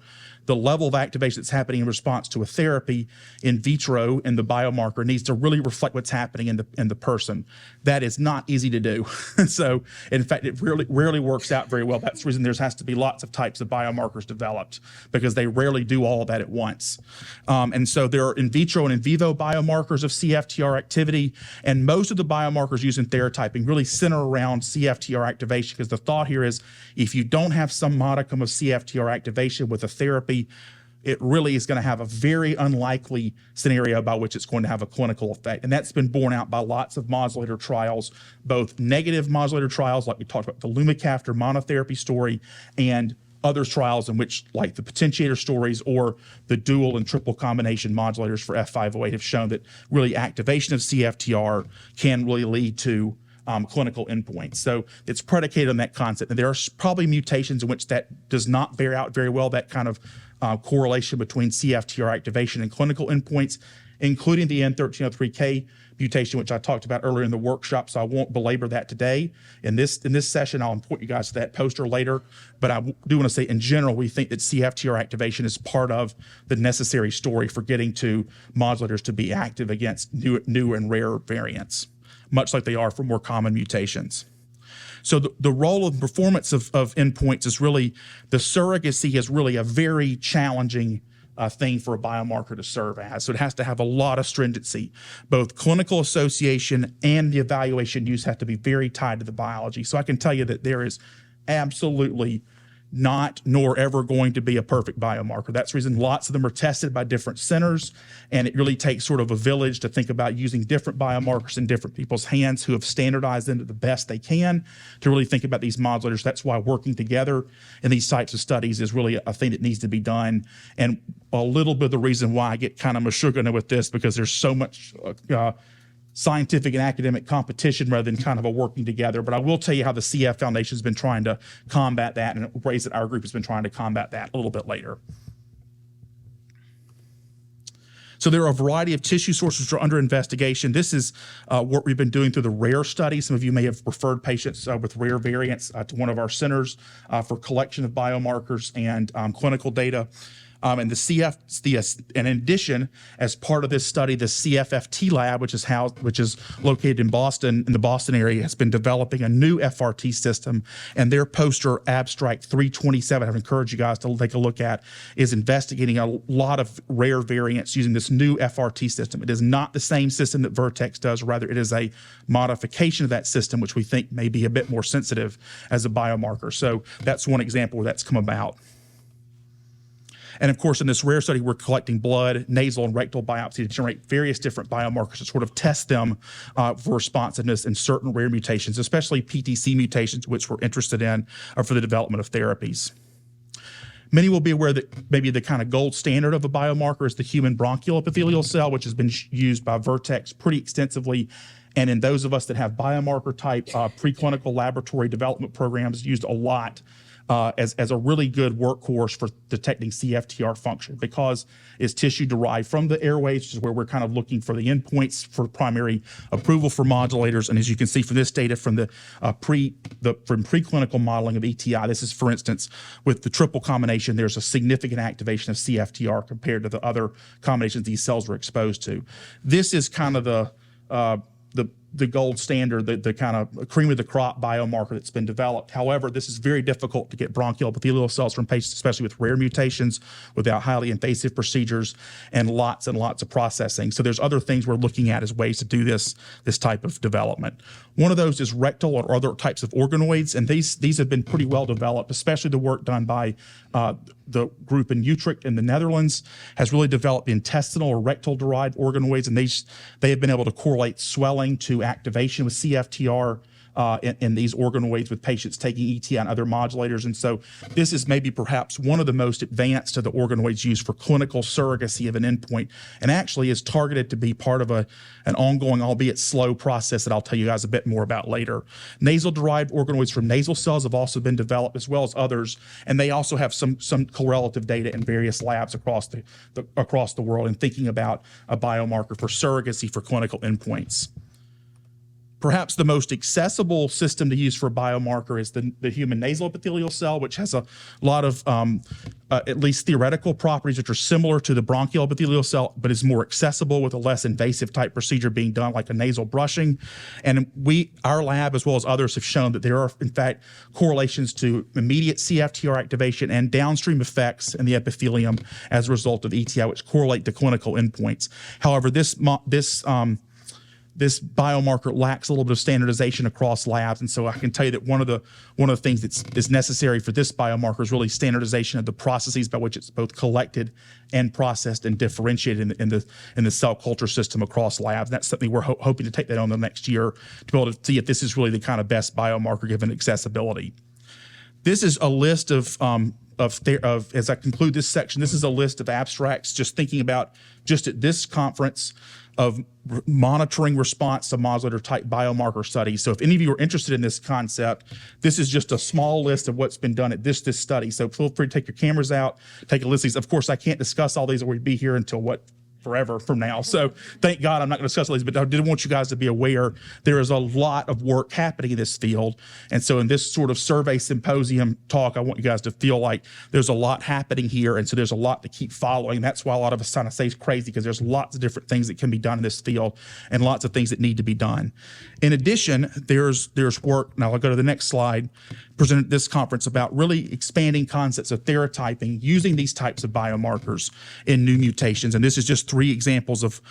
the level of activation that's happening in response to a therapy in vitro in the biomarker needs to really reflect what's happening in the person. That is not easy to do. So in fact, it rarely works out very well. That's the reason there has to be lots of types of biomarkers developed, because they rarely do all of that at once. And so there are in vitro and in vivo biomarkers of CFTR activity, and most of the biomarkers used in theratyping really center around CFTR activation, because the thought here is if you don't have some modicum of CFTR activation with a therapy, it really is going to have a very unlikely scenario by which it's going to have a clinical effect. And that's been borne out by lots of modulator trials, both negative modulator trials, like we talked about the lumacaftor monotherapy story, and other trials in which, like the potentiator stories or the dual and triple combination modulators for F508, have shown that really activation of CFTR can really lead to clinical endpoints. So it's predicated on that concept. And there are probably mutations in which that does not bear out very well, that kind of correlation between CFTR activation and clinical endpoints, including the N1303K mutation, which I talked about earlier in the workshop, so I won't belabor that today. In this session, I'll point you guys to that poster later, but I do want to say in general, we think that CFTR activation is part of the necessary story for getting to modulators to be active against new and rare variants, much like they are for more common mutations. So the role of performance of endpoints is really, the surrogacy is really a very challenging thing for a biomarker to serve as. So it has to have a lot of stringency. Both clinical association and the evaluation use have to be very tied to the biology. So I can tell you that there is absolutely not nor ever going to be a perfect biomarker. That's the reason lots of them are tested by different centers, and it really takes sort of a village to think about using different biomarkers in different people's hands who have standardized them to the best they can to really think about these modulators. That's why working together in these types of studies is really a thing that needs to be done, and a little bit of the reason why I get kind of mashugana with this, because there's so much scientific and academic competition rather than kind of a working together. But I will tell you how the CF Foundation has been trying to combat that, and ways that our group has been trying to combat that a little bit later. So there are a variety of tissue sources that are under investigation. This is what we've been doing through the RARE study. Some of you may have referred patients with rare variants to one of our centers for collection of biomarkers and clinical data. And in addition, as part of this study, the CFFT lab, which is located in Boston, in the Boston area, has been developing a new FRT system. And their poster abstract 327, I would encourage you guys to take a look at, is investigating a lot of rare variants using this new FRT system. It is not the same system that Vertex does. Rather, it is a modification of that system, which we think may be a bit more sensitive as a biomarker. So that's one example where that's come about. And of course, in this rare study, we're collecting blood, nasal, and rectal biopsy to generate various different biomarkers to sort of test them for responsiveness in certain rare mutations, especially PTC mutations, which we're interested in for the development of therapies. Many will be aware that maybe the kind of gold standard of a biomarker is the human bronchial epithelial cell, which has been used by Vertex pretty extensively. And in those of us that have biomarker type preclinical laboratory development programs, used a lot as a really good workhorse for detecting CFTR function, because it's tissue derived from the airways, which is where we're kind of looking for the endpoints for primary approval for modulators. And as you can see from this data from from preclinical modeling of ETI, this is, for instance, with the triple combination, there's a significant activation of CFTR compared to the other combinations these cells were exposed to. This is kind of the gold standard, the kind of cream of the crop biomarker that's been developed. However, this is very difficult to get bronchial epithelial cells from patients, especially with rare mutations, without highly invasive procedures and lots of processing. So there's other things we're looking at as ways to do this type of development. One of those is rectal or other types of organoids, and these have been pretty well developed, especially the work done by the group in Utrecht in the Netherlands has really developed intestinal or rectal derived organoids, and they have been able to correlate swelling to activation with CFTR in these organoids with patients taking ETI and other modulators. And so this is maybe perhaps one of the most advanced of the organoids used for clinical surrogacy of an endpoint, and actually is targeted to be part of an ongoing, albeit slow process that I'll tell you guys a bit more about later. Nasal-derived organoids from nasal cells have also been developed, as well as others, and they also have some correlative data in various labs across the world in thinking about a biomarker for surrogacy for clinical endpoints. Perhaps the most accessible system to use for a biomarker is the human nasal epithelial cell, which has a lot of at least theoretical properties which are similar to the bronchial epithelial cell, but is more accessible with a less invasive type procedure being done, like a nasal brushing. And our lab, as well as others, have shown that there are, in fact, correlations to immediate CFTR activation and downstream effects in the epithelium as a result of ETI, which correlate to clinical endpoints. However, this biomarker lacks a little bit of standardization across labs, and so I can tell you that one of the things that's necessary for this biomarker is really standardization of the processes by which it's both collected and processed and differentiated in the cell culture system across labs. And that's something we're hoping to take that on the next year to be able to see if this is really the kind of best biomarker given accessibility. This is a list of as I conclude this section, this is a list of abstracts just thinking about just at this conference of monitoring response to modulator type biomarker studies. So if any of you are interested in this concept, this is just a small list of what's been done at this study. So feel free to take your cameras out, take a list of these. Of course, I can't discuss all these, or we'd be here until forever from now. So thank God I'm not going to discuss all these, but I did want you guys to be aware there is a lot of work happening in this field. And so in this sort of survey symposium talk, I want you guys to feel like there's a lot happening here. And so there's a lot to keep following. That's why a lot of us kind of say it's crazy, because there's lots of different things that can be done in this field and lots of things that need to be done. In addition, there's work, now I'll go to the next slide, presented at this conference about really expanding concepts of theratyping using these types of biomarkers in new mutations. And this is just 3 examples of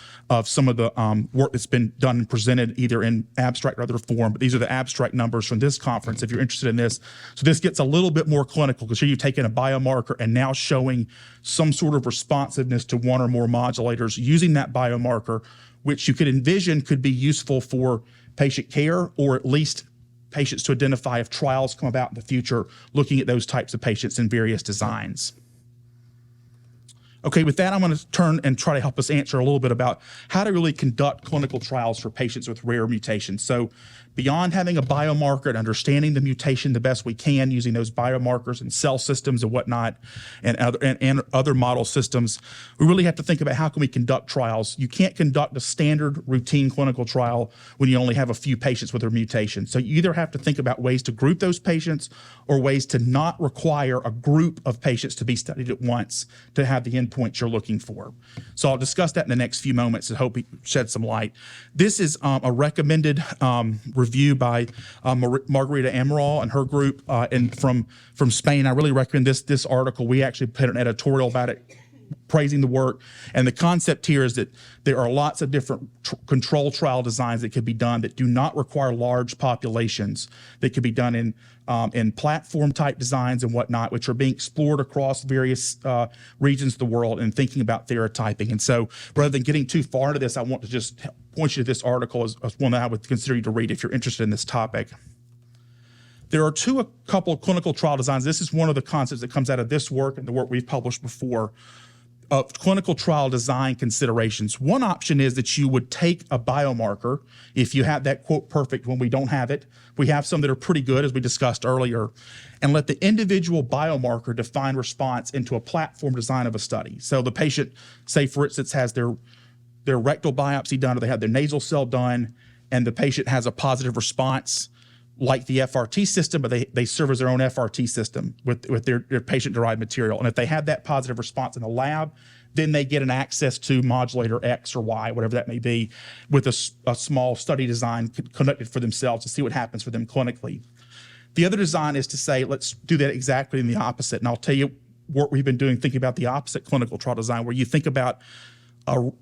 some of the work that's been done and presented either in abstract or other form, but these are the abstract numbers from this conference if you're interested in this. So this gets a little bit more clinical, because here you've taken a biomarker and now showing some sort of responsiveness to one or more modulators using that biomarker, which you could envision could be useful for patient care, or at least patients to identify if trials come about in the future, looking at those types of patients in various designs. Okay, with that, I'm going to turn and try to help us answer a little bit about how to really conduct clinical trials for patients with rare mutations. So beyond having a biomarker and understanding the mutation the best we can using those biomarkers and cell systems and whatnot and other model systems, we really have to think about how can we conduct trials. You can't conduct a standard routine clinical trial when you only have a few patients with their mutation. So you either have to think about ways to group those patients or ways to not require a group of patients to be studied at once to have the endpoints you're looking for. So I'll discuss that in the next few moments and hope we shed some light. This is a recommended review by Margarita Amaral and her group and from Spain. I really recommend this article. We actually put an editorial about it, praising the work. And the concept here is that there are lots of different control trial designs that could be done that do not require large populations, that could be done in platform type designs and whatnot, which are being explored across various regions of the world and thinking about therotyping. And so rather than getting too far into this, I want to just point you to this article as one that I would consider you to read if you're interested in this topic. There are a couple of clinical trial designs. This is one of the concepts that comes out of this work and the work we've published before of clinical trial design considerations. One option is that you would take a biomarker, if you have that quote perfect when we don't have it. We have some that are pretty good, as we discussed earlier, and let the individual biomarker define response into a platform design of a study. So the patient, say for instance, has their rectal biopsy done or they have their nasal cell done, and the patient has a positive response like the FRT system, but they serve as their own FRT system with their patient-derived material. And if they have that positive response in the lab, then they get an access to modulator X or Y, whatever that may be, with a small study design conducted for themselves to see what happens for them clinically. The other design is to say, let's do that exactly in the opposite. And I'll tell you what we've been doing, thinking about the opposite clinical trial design, where you think about a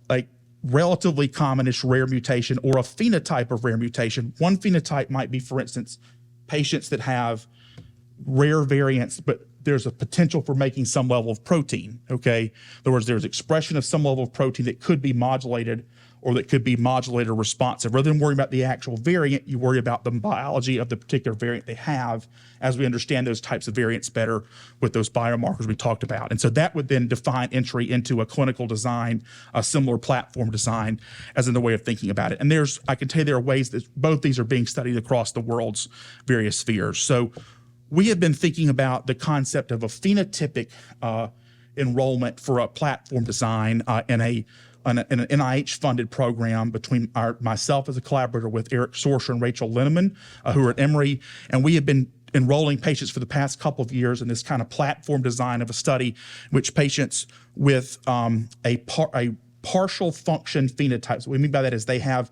relatively commonish rare mutation or a phenotype of rare mutation. One phenotype might be, for instance, patients that have rare variants, but there's a potential for making some level of protein, okay? In other words, there's expression of some level of protein that could be modulated or that could be modulator responsive. Rather than worrying about the actual variant, you worry about the biology of the particular variant they have as we understand those types of variants better with those biomarkers we talked about. And so that would then define entry into a clinical design, a similar platform design as in the way of thinking about it. And I can tell you there are ways that both these are being studied across the world's various spheres. So we have been thinking about the concept of a phenotypic enrollment for a platform design in an NIH-funded program between myself as a collaborator with Eric Sorsher and Rachel Linneman, who are at Emory, and we have been enrolling patients for the past couple of years in this kind of platform design of a study, which patients with a partial function phenotypes. What we mean by that is they have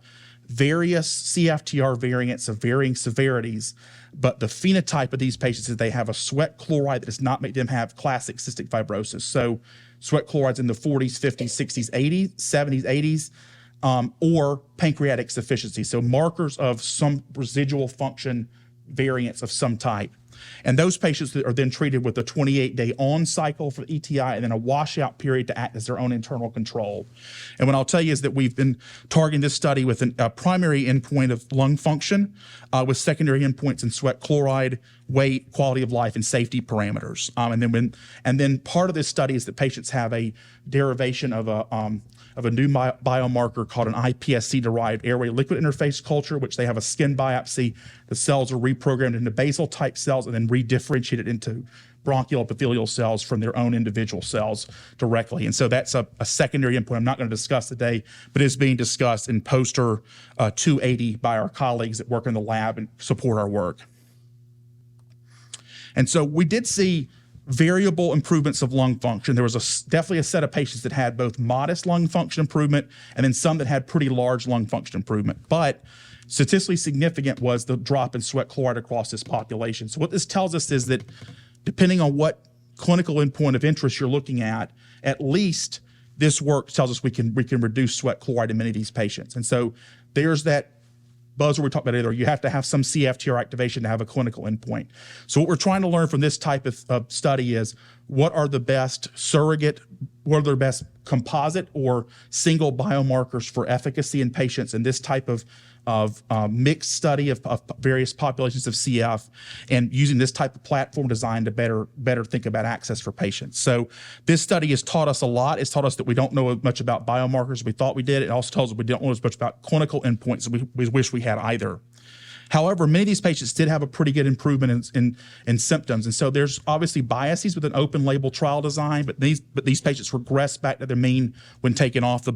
various CFTR variants of varying severities, but the phenotype of these patients is they have a sweat chloride that does not make them have classic cystic fibrosis. So sweat chlorides in the 40s, 50s, 60s, 80s, 70s, 80s, or pancreatic sufficiency. So markers of some residual function variants of some type. And those patients are then treated with a 28-day on cycle for ETI and then a washout period to act as their own internal control. And what I'll tell you is that we've been targeting this study with a primary endpoint of lung function with secondary endpoints in sweat chloride, weight, quality of life, and safety parameters. And then part of this study is that patients have a derivation of a new biomarker called an iPSC-derived airway liquid interface culture, which they have a skin biopsy. The cells are reprogrammed into basal-type cells and then redifferentiated into bronchial epithelial cells from their own individual cells directly. And so that's a secondary endpoint I'm not going to discuss today, but is being discussed in poster 280 by our colleagues that work in the lab and support our work. And so we did see variable improvements of lung function. There was definitely a set of patients that had both modest lung function improvement and then some that had pretty large lung function improvement. But statistically significant was the drop in sweat chloride across this population. So what this tells us is that depending on what clinical endpoint of interest you're looking at least this work tells us we can reduce sweat chloride in many of these patients. And so there's that buzzword we talked about earlier. You have to have some CFTR activation to have a clinical endpoint. So what we're trying to learn from this type of study is what are the best composite or single biomarkers for efficacy in patients in this type of mixed study of various populations of CF, and using this type of platform design to better think about access for patients. So this study has taught us a lot. It's taught us that we don't know as much about biomarkers as we thought we did. It also tells us we don't know as much about clinical endpoints as we wish we had either. However, many of these patients did have a pretty good improvement in symptoms. And so there's obviously biases with an open label trial design, but these patients regress back to their mean when taken off the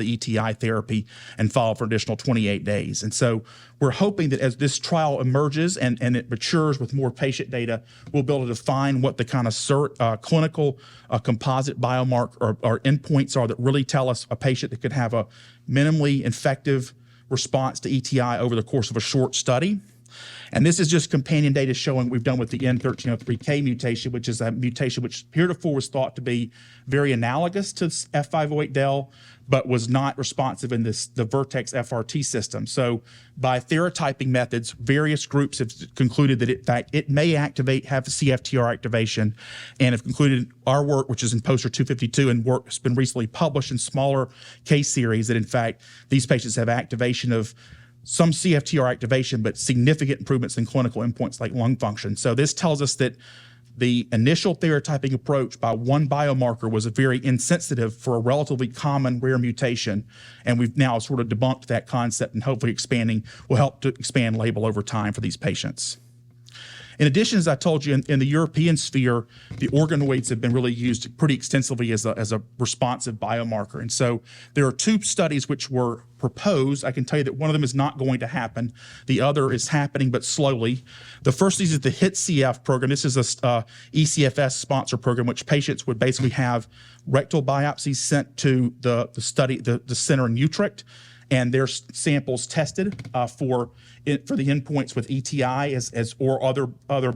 ETI therapy and followed for additional 28 days. And so we're hoping that as this trial emerges and it matures with more patient data, we'll be able to define what the kind of clinical composite biomarker or endpoints are that really tell us a patient that could have a minimally effective response to ETI over the course of a short study. And this is just companion data showing what we've done with the N1303K mutation, which is a mutation which heretofore was thought to be very analogous to F508del, but was not responsive in the Vertex FRT system. So by theratyping methods, various groups have concluded that in fact it may have CFTR activation, and have concluded our work, which is in poster 252 and work has been recently published in smaller case series, that in fact these patients have activation of some CFTR activation, but significant improvements in clinical endpoints like lung function. So this tells us that the initial therapeutic approach by one biomarker was very insensitive for a relatively common rare mutation. And we've now sort of debunked that concept, and hopefully will help to expand label over time for these patients. In addition, as I told you, in the European sphere, the organoids have been really used pretty extensively as a responsive biomarker. And so there are two studies which were proposed. I can tell you that one of them is not going to happen. The other is happening, but slowly. The first is the HIT-CF program. This is a ECFS sponsor program, which patients would basically have rectal biopsies sent to the center in Utrecht, and their samples tested for the endpoints with ETI or other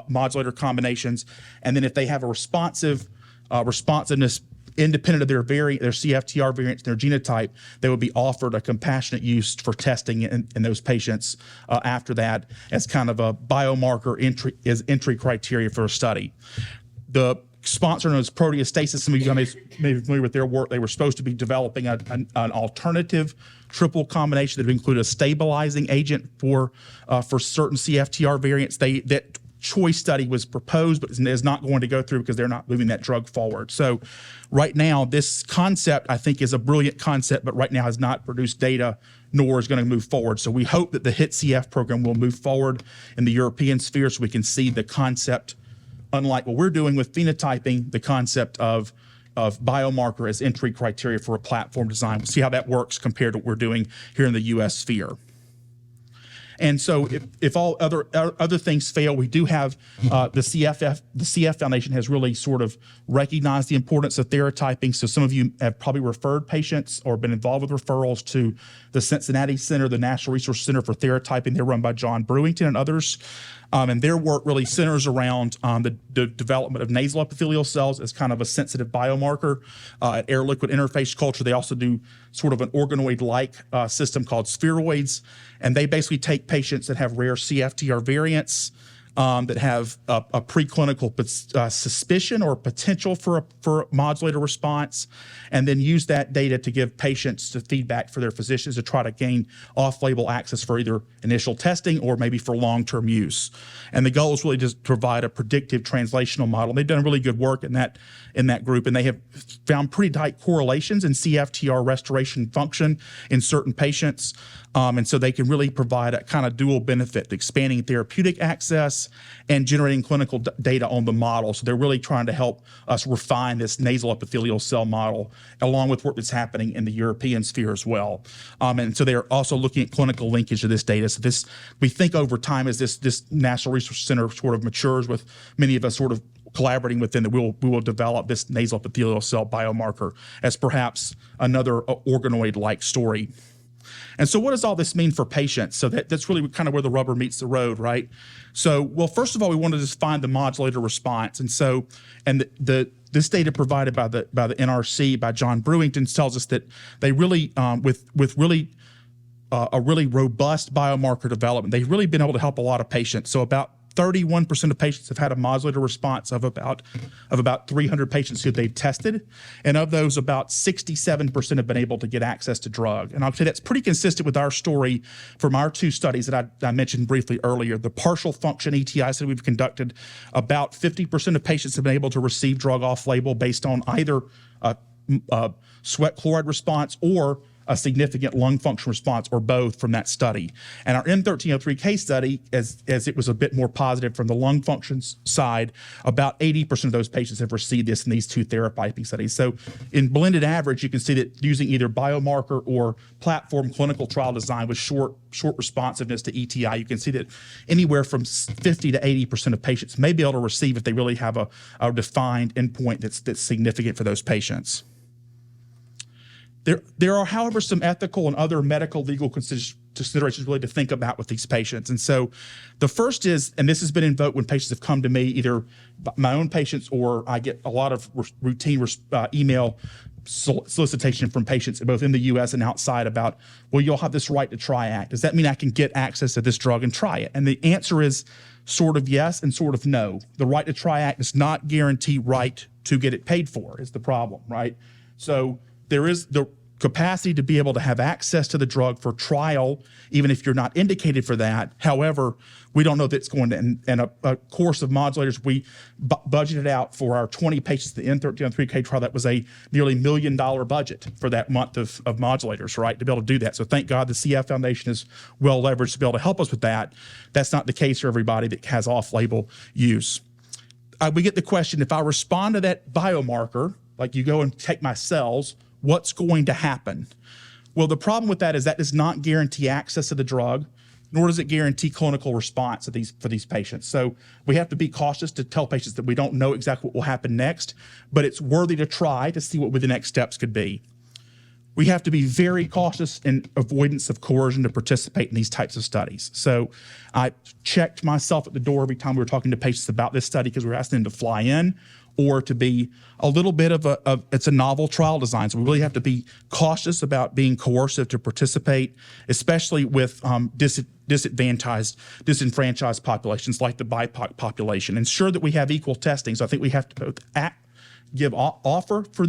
modulator combinations. And then if they have a responsiveness independent of their CFTR variants and their genotype, they would be offered a compassionate use for testing in those patients after that as kind of a biomarker entry criteria for a study. The sponsor known as Proteostasis. Some of you guys may be familiar with their work. They were supposed to be developing an alternative triple combination that would include a stabilizing agent for certain CFTR variants. That choice study was proposed, but is not going to go through because they're not moving that drug forward. So right now, this concept, I think, is a brilliant concept, but right now has not produced data, nor is going to move forward. So we hope that the HIT-CF program will move forward in the European sphere so we can see the concept, unlike what we're doing with phenotyping, the concept of biomarker as entry criteria for a platform design. We'll see how that works compared to what we're doing here in the U.S. sphere. And so if all other things fail, we do have the CF Foundation has really sort of recognized the importance of theratyping. So some of you have probably referred patients or been involved with referrals to the Cincinnati Center, the National Resource Center for Theratyping. They're run by John Brewington and others. And their work really centers around the development of nasal epithelial cells as kind of a sensitive biomarker at air-liquid interface culture. They also do sort of an organoid-like system called spheroids, and they basically take patients that have rare CFTR variants that have a preclinical suspicion or potential for a modulator response, and then use that data to give patients to feedback for their physicians to try to gain off-label access for either initial testing or maybe for long-term use. And the goal is really just to provide a predictive translational model. They've done really good work in that group, and they have found pretty tight correlations in CFTR restoration function in certain patients. And so they can really provide a kind of dual benefit, expanding therapeutic access and generating clinical data on the model. So they're really trying to help us refine this nasal epithelial cell model, along with work that's happening in the European sphere as well. And so they're also looking at clinical linkage of this data. So this, we think over time, as this National Resource Center sort of matures, with many of us sort of collaborating with them, that we will develop this nasal epithelial cell biomarker as perhaps another organoid-like story. And so what does all this mean for patients? So that's really kind of where the rubber meets the road, right? So, well, first of all, we wanted to find the modulator response. And so, this data provided by the NRC, by John Brewington, tells us that they really, with a really robust biomarker development, they've really been able to help a lot of patients. So about 31% of patients have had a modulator response of about 300 patients who they've tested. And of those, about 67% have been able to get access to drug. And I'll say that's pretty consistent with our story from our two studies that I mentioned briefly earlier. The partial function ETI study we've conducted, about 50% of patients have been able to receive drug off-label based on either a sweat chloride response or a significant lung function response, or both, from that study. And our M1303 case study, as it was a bit more positive from the lung function side, about 80% of those patients have received this in these two therapy studies. So in blended average, you can see that using either biomarker or platform clinical trial design with short responsiveness to ETI, you can see that anywhere from 50 to 80% of patients may be able to receive if they really have a defined endpoint that's significant for those patients. There are, however, some ethical and other medical legal considerations really to think about with these patients. And so the first is, and this has been invoked when patients have come to me, either my own patients or I get a lot of routine email solicitation from patients both in the U.S. and outside about, well, you'll have this right to try act. Does that mean I can get access to this drug and try it? And the answer is sort of yes and sort of no. The right to try act does not guarantee right to get it paid for, is the problem, right? So there is the capacity to be able to have access to the drug for trial, even if you're not indicated for that. However, we don't know that it's going to, and a course of modulators, we budgeted out for our 20 patients, the N1303K trial, that was a nearly $1 million budget for that month of modulators, right, to be able to do that. So thank God the CF Foundation is well leveraged to be able to help us with that. That's not the case for everybody that has off-label use. We get the question, if I respond to that biomarker, like you go and take my cells, what's going to happen? Well, the problem with that is that does not guarantee access to the drug, nor does it guarantee clinical response for these patients. So we have to be cautious to tell patients that we don't know exactly what will happen next, but it's worthy to try to see what the next steps could be. We have to be very cautious in avoidance of coercion to participate in these types of studies. So I checked myself at the door every time we were talking to patients about this study because we were asking them to fly in or to be a little bit it's a novel trial design. So we really have to be cautious about being coercive to participate, especially with disenfranchised populations like the BIPOC population. Ensure that we have equal testing. So I think we have to both offer for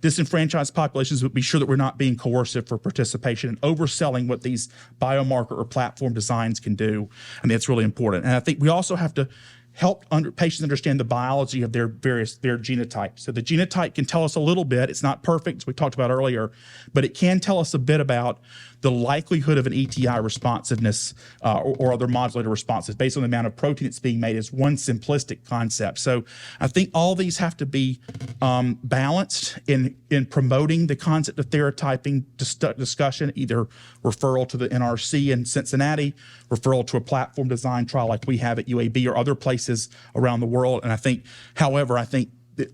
disenfranchised populations, but be sure that we're not being coercive for participation and overselling what these biomarker or platform designs can do. I mean, that's really important. And I think we also have to help patients understand the biology of their genotypes. So the genotype can tell us a little bit. It's not perfect, as we talked about earlier, but it can tell us a bit about the likelihood of an ETI responsiveness or other modulator responses based on the amount of protein that's being made is one simplistic concept. So I think all these have to be balanced in promoting the concept of therapeutic discussion, either referral to the NRC in Cincinnati, referral to a platform design trial like we have at UAB or other places around the world. And I think, however,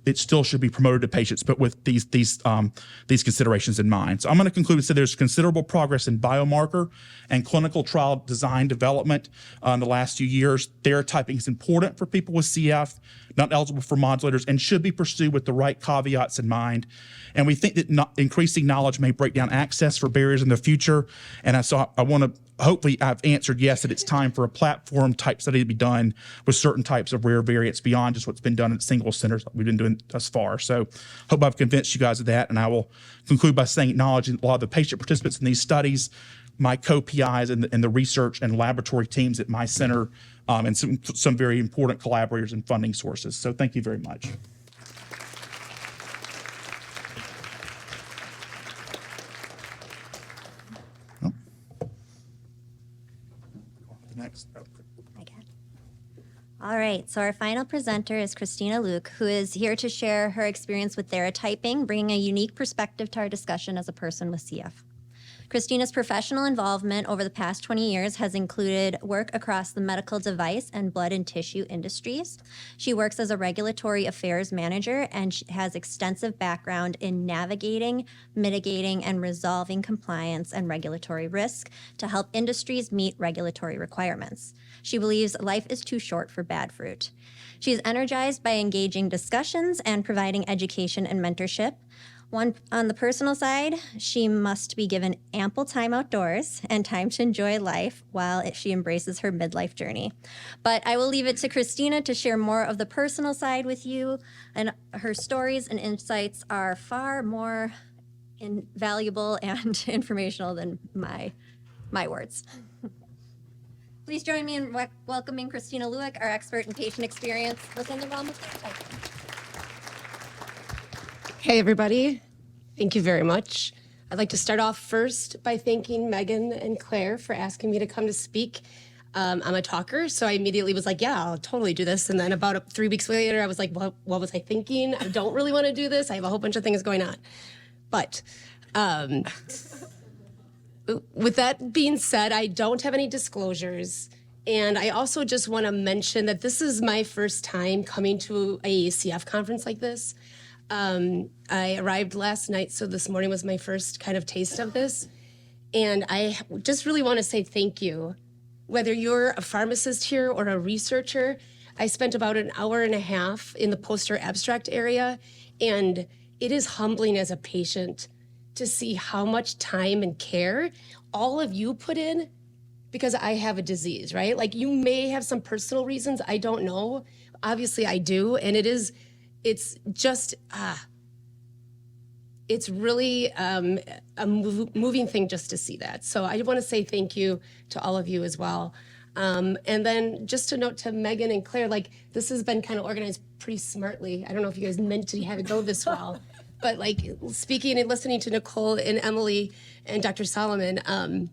it still should be promoted to patients, but with these considerations in mind. So I'm going to conclude and say there's considerable progress in biomarker and clinical trial design development in the last few years. Therapeutic is important for people with CF, not eligible for modulators, and should be pursued with the right caveats in mind. And we think that increasing knowledge may break down access for barriers in the future. And I want to hopefully I've answered yes, that it's time for a platform type study to be done with certain types of rare variants beyond just what's been done at single centers like we've been doing thus far. So hope I've convinced you guys of that. And I will conclude by saying acknowledging a lot of the patient participants in these studies, my co-PIs and the research and laboratory teams at my center, and some very important collaborators and funding sources. So thank you very much. Next. All right, so our final presenter is Christina Luke, who is here to share her experience with theratyping, bringing a unique perspective to our discussion as a person with CF. Christina's professional involvement over the past 20 years has included work across the medical device and blood and tissue industries. She works as a regulatory affairs manager and has extensive background in navigating, mitigating, and resolving compliance and regulatory risk to help industries meet regulatory requirements. She believes life is too short for bad fruit. She is energized by engaging discussions and providing education and mentorship. On the personal side, she must be given ample time outdoors and time to enjoy life while she embraces her midlife journey. But I will leave it to Christina to share more of the personal side with you, and her stories and insights are far more valuable and informational than my words. Please join me in welcoming Christina Lueck, our expert in patient experience within the realm of phenotyping. Hey, everybody. Thank you very much. I'd like to start off first by thanking Megan and Claire for asking me to come to speak. I'm a talker, so I immediately was like, yeah, I'll totally do this. And then about 3 weeks later, I was like, what was I thinking? I don't really want to do this. I have a whole bunch of things going on. But with that being said, I don't have any disclosures. And I also just want to mention that this is my first time coming to a CF conference like this. I arrived last night, so this morning was my first kind of taste of this. And I just really want to say thank you. Whether you're a pharmacist here or a researcher, I spent about an hour and a half in the poster abstract area, and it is humbling as a patient to see how much time and care all of you put in because I have a disease, right? Like, you may have some personal reasons, I don't know. Obviously I do, and it's just, it's really a moving thing just to see that. So I want to say thank you to all of you as well. And then just a note to Megan and Claire, like, this has been kind of organized pretty smartly. I don't know if you guys meant to have it go this well, but like speaking and listening to Nicole and Emily and Dr. Solomon,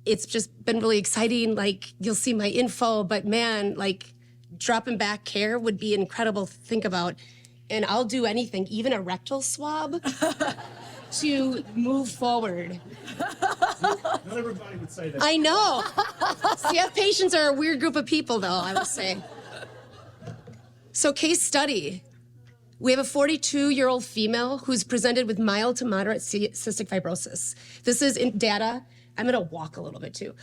it's just been really exciting. Like, you'll see my info, but man, like, dropping back care would be incredible to think about. And I'll do anything, even a rectal swab, to move forward. Not everybody would say that. I know. CF patients are a weird group of people, though, I would say. So, case study. We have a 42-year-old female who's presented with mild to moderate cystic fibrosis. This is in data. I'm going to walk a little bit, too.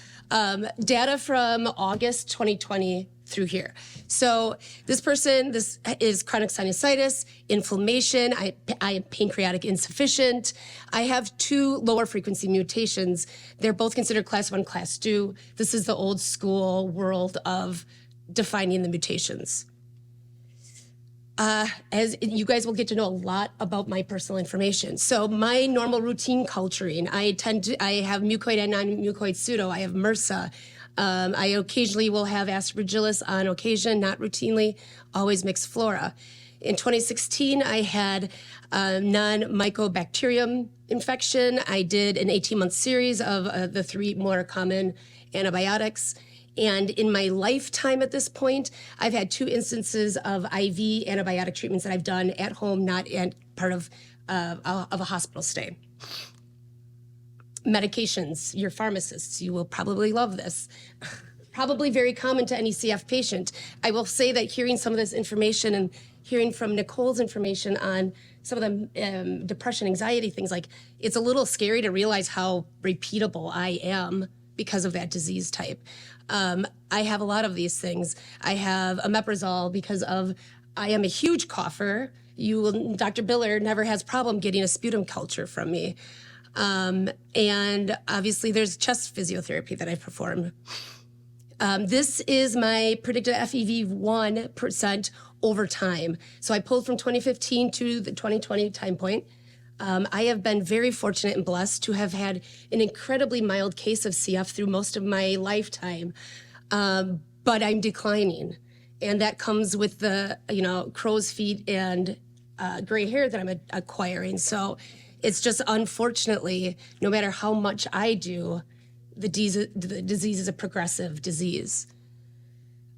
Data from August 2020 through here. So this is chronic sinusitis, inflammation, I am pancreatic insufficient. I have 2 lower frequency mutations. They're both considered class 1, class 2. This is the old school world of defining the mutations. As you guys will get to know a lot about my personal information. So my normal routine culturing, I have mucoid and non-mucoid pseudo, I have MRSA. I occasionally will have aspergillus on occasion, not routinely, always mixed flora. In 2016, I had non-mycobacterium infection. I did an 18-month series of the 3 more common antibiotics. And in my lifetime at this point, I've had 2 instances of IV antibiotic treatments that I've done at home, not at part of a hospital stay. Medications, your pharmacists, you will probably love this. Probably very common to any CF patient. I will say that hearing some of this information and hearing from Nicole's information on some of the depression, anxiety things, like, it's a little scary to realize how repeatable I am because of that disease type. I have a lot of these things. I have omeprazole because I am a huge cougher. Dr. Biller never has problem getting a sputum culture from me. And obviously there's chest physiotherapy that I perform. This is my predicted FEV1% over time. So I pulled from 2015 to the 2020 time point. I have been very fortunate and blessed to have had an incredibly mild case of CF through most of my lifetime, but I'm declining. And that comes with the, crow's feet and gray hair that I'm acquiring. So it's just, unfortunately, no matter how much I do, the disease is a progressive disease.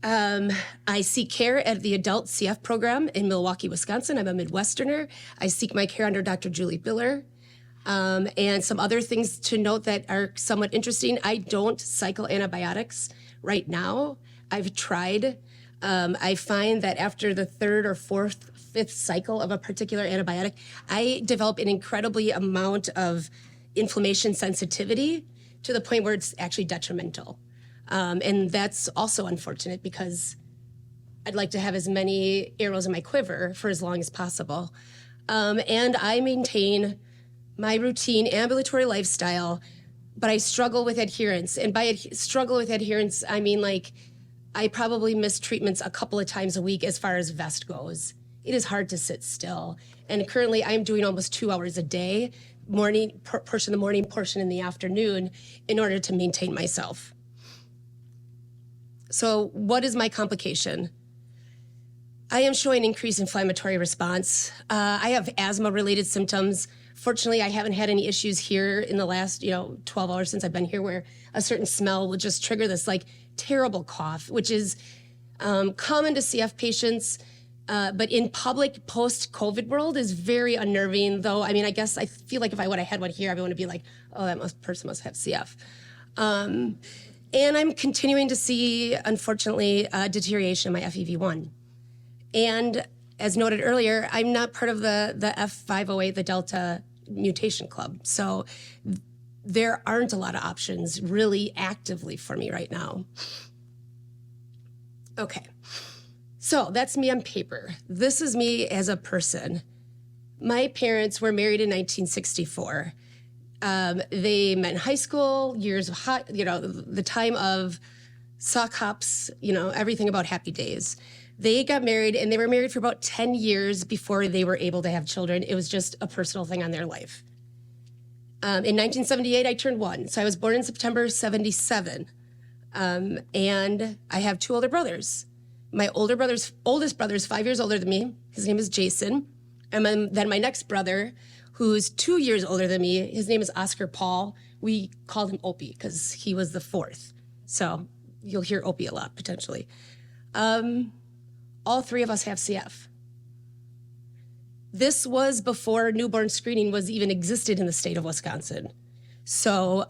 I seek care at the adult CF program in Milwaukee, Wisconsin. I'm a Midwesterner. I seek my care under Dr. Julie Biller. And some other things to note that are somewhat interesting. I don't cycle antibiotics right now. I've tried. I find that after the 3rd or 4th, 5th cycle of a particular antibiotic, I develop an incredibly amount of inflammation sensitivity to the point where it's actually detrimental. And that's also unfortunate because I'd like to have as many arrows in my quiver for as long as possible. And I maintain my routine ambulatory lifestyle, but I struggle with adherence. And by struggle with adherence, I mean like I probably miss treatments a couple of times a week as far as vest goes. It is hard to sit still. And currently I'm doing almost 2 hours a day, portion in the morning, portion in the afternoon, in order to maintain myself. So what is my complication? I am showing increased inflammatory response. I have asthma-related symptoms. Fortunately, I haven't had any issues here in the last 12 hours since I've been here where a certain smell will just trigger this like terrible cough, which is common to CF patients, but in public post-COVID world is very unnerving, though. I mean, I guess I feel like if I would have had one here, everyone would be like, oh, that person must have CF. And I'm continuing to see, unfortunately, deterioration in my FEV1. And as noted earlier, I'm not part of the F508, the Delta mutation club. So there aren't a lot of options really actively for me right now. Okay, so that's me on paper. This is me as a person. My parents were married in 1964. They met in high school, years of the time of sock hops, everything about Happy Days. They got married, and they were married for about 10 years before they were able to have children. It was just a personal thing on their life. In 1978, I turned 1. So I was born in September 77. And I have 2 older brothers. My oldest brother is 5 years older than me. His name is Jason. And then my next brother, who's 2 years older than me, his name is Oscar Paul. We called him Opie because he was the 4th. So you'll hear Opie a lot, potentially. All 3 of us have CF. This was before newborn screening was even existed in the state of Wisconsin. So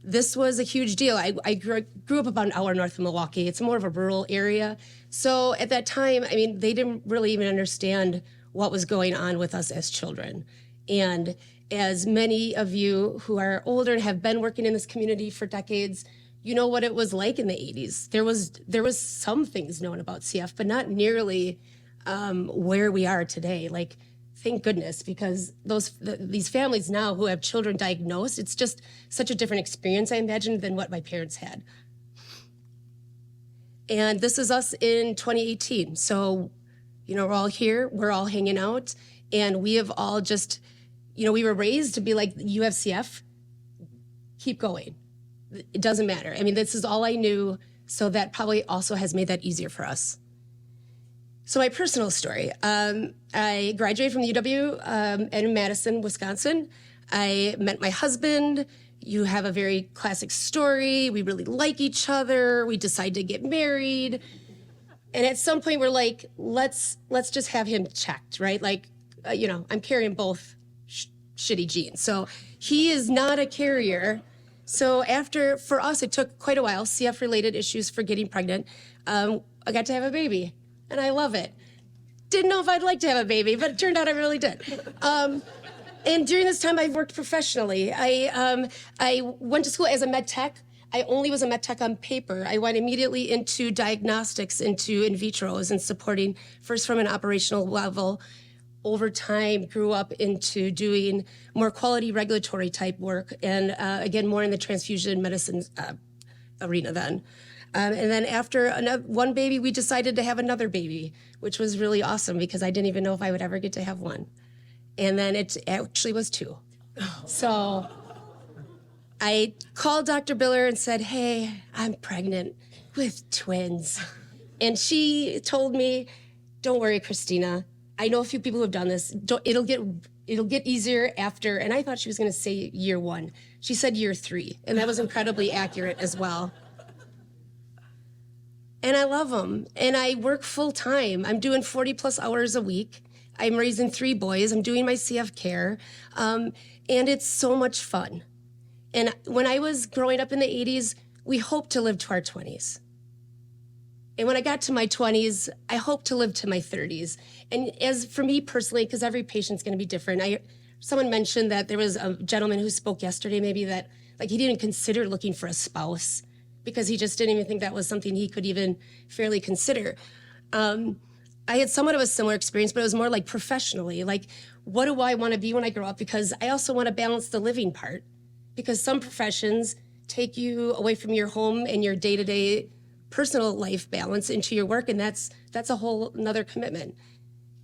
this was a huge deal. I grew up about an hour north of Milwaukee. It's more of a rural area. So at that time, I mean, they didn't really even understand what was going on with us as children. And as many of you who are older and have been working in this community for decades, you know what it was like in the 80s. There was some things known about CF, but not nearly where we are today. Like, thank goodness, because these families now who have children diagnosed, it's just such a different experience, I imagine, than what my parents had. And this is us in 2018. So, we're all here, we're all hanging out, and we have all just, we were raised to be like, you have CF, keep going. It doesn't matter. I mean, this is all I knew, so that probably also has made that easier for us. So my personal story, I graduated from the UW in Madison, Wisconsin. I met my husband. You have a very classic story. We really like each other. We decide to get married. And at some point we're like, let's just have him checked, right? Like, I'm carrying both shitty genes. So he is not a carrier. So for us, it took quite a while, CF-related issues for getting pregnant. I got to have a baby, and I love it. Didn't know if I'd like to have a baby, but it turned out I really did. And during this time, I've worked professionally. I went to school as a med tech. I only was a med tech on paper. I went immediately into diagnostics, into in vitros, and supporting, first from an operational level. Over time, grew up into doing more quality regulatory type work, and again, more in the transfusion medicine arena then. And then after one baby, we decided to have another baby, which was really awesome because I didn't even know if I would ever get to have one. And then it actually was 2. So I called Dr. Biller and said, hey, I'm pregnant with twins. And she told me, don't worry, Christina. I know a few people who have done this. It'll get easier after, and I thought she was going to say year 1. She said year 3, and that was incredibly accurate as well. And I love them, and I work full time. I'm doing 40 plus hours a week. I'm raising 3 boys. I'm doing my CF care, and it's so much fun. And when I was growing up in the 80s, we hoped to live to our 20s. And when I got to my 20s, I hope to live to my 30s. And as for me personally, because every patient's going to be different, someone mentioned that there was a gentleman who spoke yesterday maybe that he didn't consider looking for a spouse because he just didn't even think that was something he could even fairly consider. I had somewhat of a similar experience, but it was more like professionally. Like, what do I want to be when I grow up? Because I also want to balance the living part. Because some professions take you away from your home and your day-to-day personal life balance into your work, and that's a whole another commitment.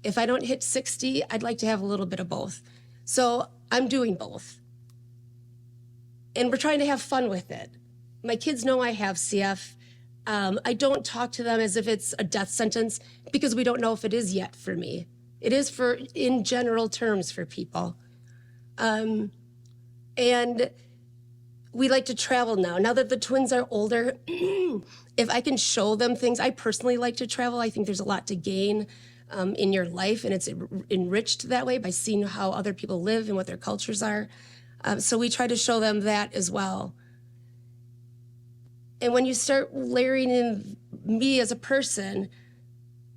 If I don't hit 60, I'd like to have a little bit of both. So I'm doing both. And we're trying to have fun with it. My kids know I have CF. I don't talk to them as if it's a death sentence because we don't know if it is yet for me. It is in general terms for people. And we like to travel now. Now that the twins are older, if I can show them things, I personally like to travel. I think there's a lot to gain in your life, and it's enriched that way by seeing how other people live and what their cultures are. So we try to show them that as well. And when you start layering in me as a person,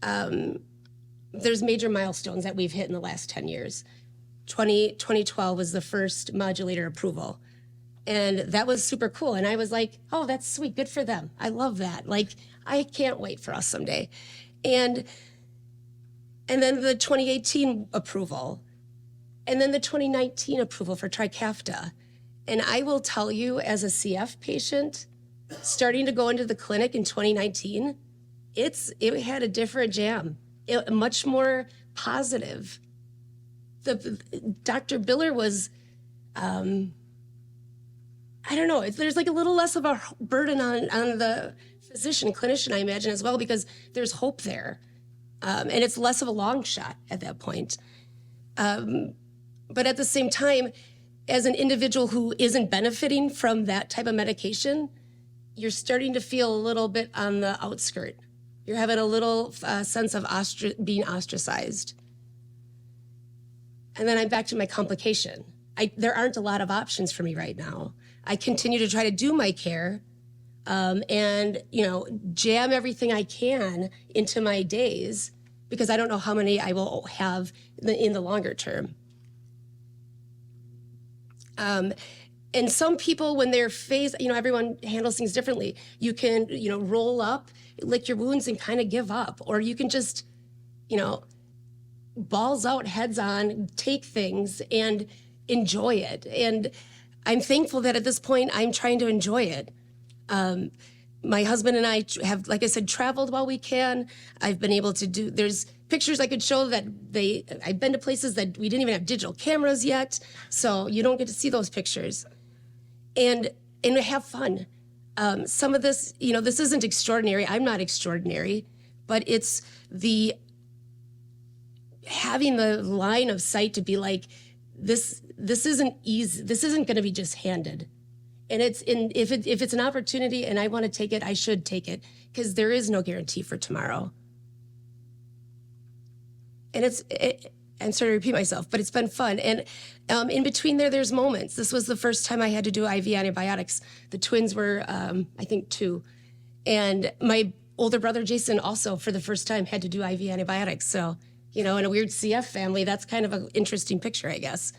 there's major milestones that we've hit in the last 10 years. 2012 was the first modulator approval. And that was super cool. And I was like, oh, that's sweet. Good for them. I love that. Like, I can't wait for us someday. And then the 2018 approval. And then the 2019 approval for Trikafta. And I will tell you, as a CF patient, starting to go into the clinic in 2019, it had a different jam, much more positive. Dr. Biller was, I don't know, there's like a little less of a burden on the physician, clinician, I imagine, as well, because there's hope there. And it's less of a long shot at that point. But at the same time, as an individual who isn't benefiting from that type of medication, you're starting to feel a little bit on the outskirt. You're having a little sense of being ostracized. And then I'm back to my complication. There aren't a lot of options for me right now. I continue to try to do my care and, jam everything I can into my days because I don't know how many I will have in the longer term. And some people, when they're phased, everyone handles things differently. You can, roll up, lick your wounds and kind of give up. Or you can just, balls out, heads on, take things and enjoy it. And I'm thankful that at this point, I'm trying to enjoy it. My husband and I have, like I said, traveled while we can. I've been able to there's pictures I could show that I've been to places that we didn't even have digital cameras yet. So you don't get to see those pictures. And have fun. Some of this, this isn't extraordinary. I'm not extraordinary, but it's having the line of sight to be like, this isn't easy. This isn't going to be just handed. And if it's an opportunity and I want to take it, I should take it because there is no guarantee for tomorrow. And I'm sorry to repeat myself, but it's been fun. And in between there's moments. This was the first time I had to do IV antibiotics. The twins were, I think, 2. And my older brother, Jason, also for the first time had to do IV antibiotics. So, in a weird CF family, that's kind of an interesting picture, I guess.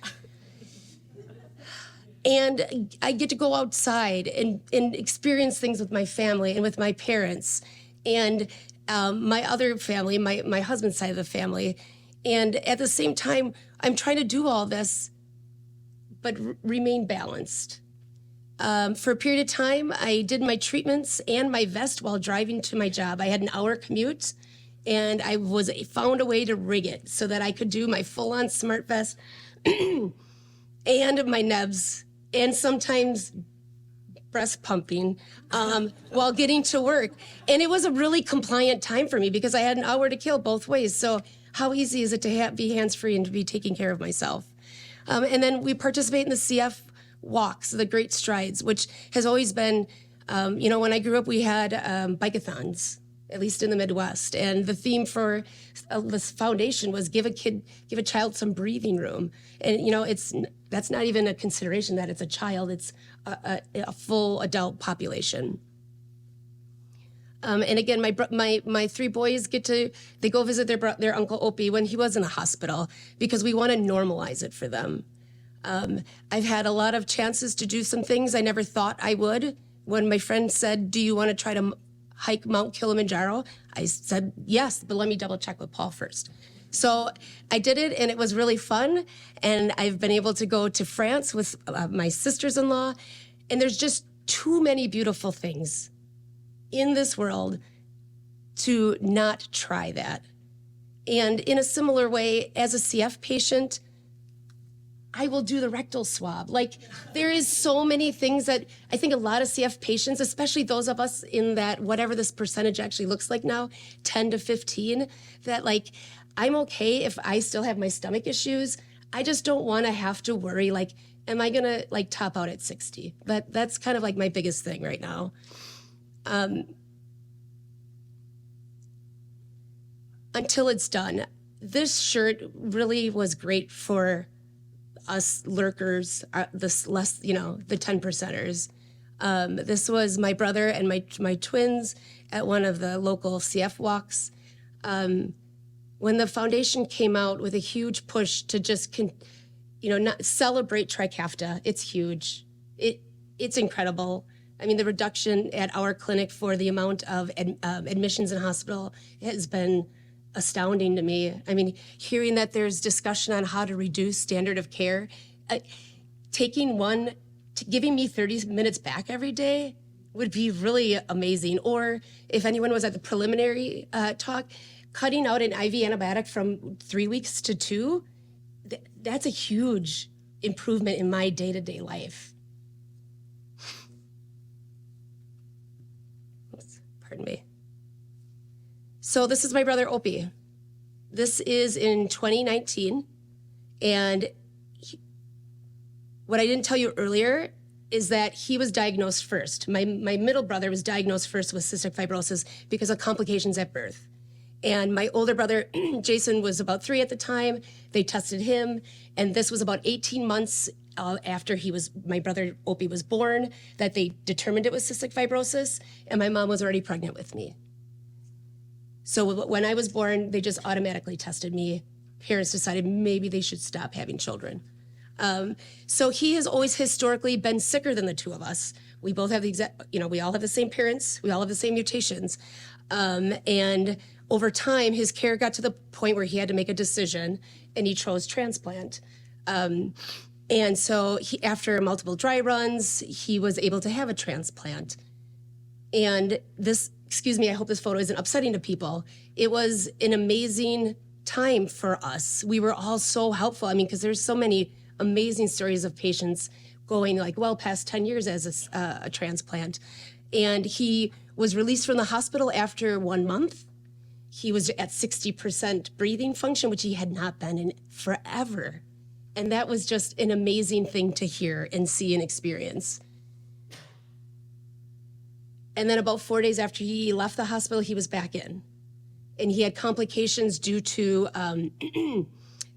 And I get to go outside and experience things with my family and with my parents and my other family, my husband's side of the family. And at the same time, I'm trying to do all this, but remain balanced. For a period of time, I did my treatments and my vest while driving to my job. I had an hour commute, and I found a way to rig it so that I could do my full-on smart vest and my nebs, and sometimes breast pumping while getting to work. And it was a really compliant time for me because I had an hour to kill both ways. So how easy is it to be hands-free and to be taking care of myself? And then we participate in the CF walks, the Great Strides, which has always been, when I grew up, we had bike-a-thons, at least in the Midwest. And the theme for this foundation was give a child some breathing room. And, that's not even a consideration that it's a child, it's a full adult population. And again, my 3 boys they go visit their Uncle Opie when he was in the hospital because we want to normalize it for them. I've had a lot of chances to do some things I never thought I would. When my friend said, do you want to try to hike Mount Kilimanjaro? I said, yes, but let me double check with Paul first. So I did it, and it was really fun. And I've been able to go to France with my sisters-in-law. And there's just too many beautiful things in this world to not try that. And in a similar way, as a CF patient, I will do the rectal swab. Like, there is so many things that I think a lot of CF patients, especially those of us in that, whatever this percentage actually looks like now, 10 to 15, that like, I'm okay if I still have my stomach issues. I just don't want to have to worry, like, am I gonna like top out at 60? That's kind of like my biggest thing right now. Until it's done. This shirt really was great for us lurkers, this less, the 10%ers. This was my brother and my twins at one of the local CF walks. When the foundation came out with a huge push to just, not celebrate Trikafta, it's huge. It's incredible. I mean, the reduction at our clinic for the amount of admissions in hospital has been astounding to me. I mean, hearing that there's discussion on how to reduce standard of care, giving me 30 minutes back every day would be really amazing. Or if anyone was at the preliminary talk, cutting out an IV antibiotic from 3 weeks to 2, that's a huge improvement in my day-to-day life. Oops, pardon me. So this is my brother, Opie. This is in 2019. And what I didn't tell you earlier is that he was diagnosed first. My middle brother was diagnosed first with cystic fibrosis because of complications at birth. And my older brother, Jason, was about 3 at the time. They tested him. And this was about 18 months after my brother Opie was born, that they determined it was cystic fibrosis. And my mom was already pregnant with me. So when I was born, they just automatically tested me. Parents decided maybe they should stop having children. So he has always historically been sicker than the two of us. We both have we all have the same parents. We all have the same mutations. And over time, his care got to the point where he had to make a decision, and he chose transplant. And so after multiple dry runs, he was able to have a transplant. And this, excuse me, I hope this photo isn't upsetting to people. It was an amazing time for us. We were all so helpful. I mean, because there's so many amazing stories of patients going like well past 10 years as a transplant. And he was released from the hospital after 1 month. He was at 60% breathing function, which he had not been in forever. And that was just an amazing thing to hear and see and experience. And then about 4 days after he left the hospital, he was back in. And he had complications due to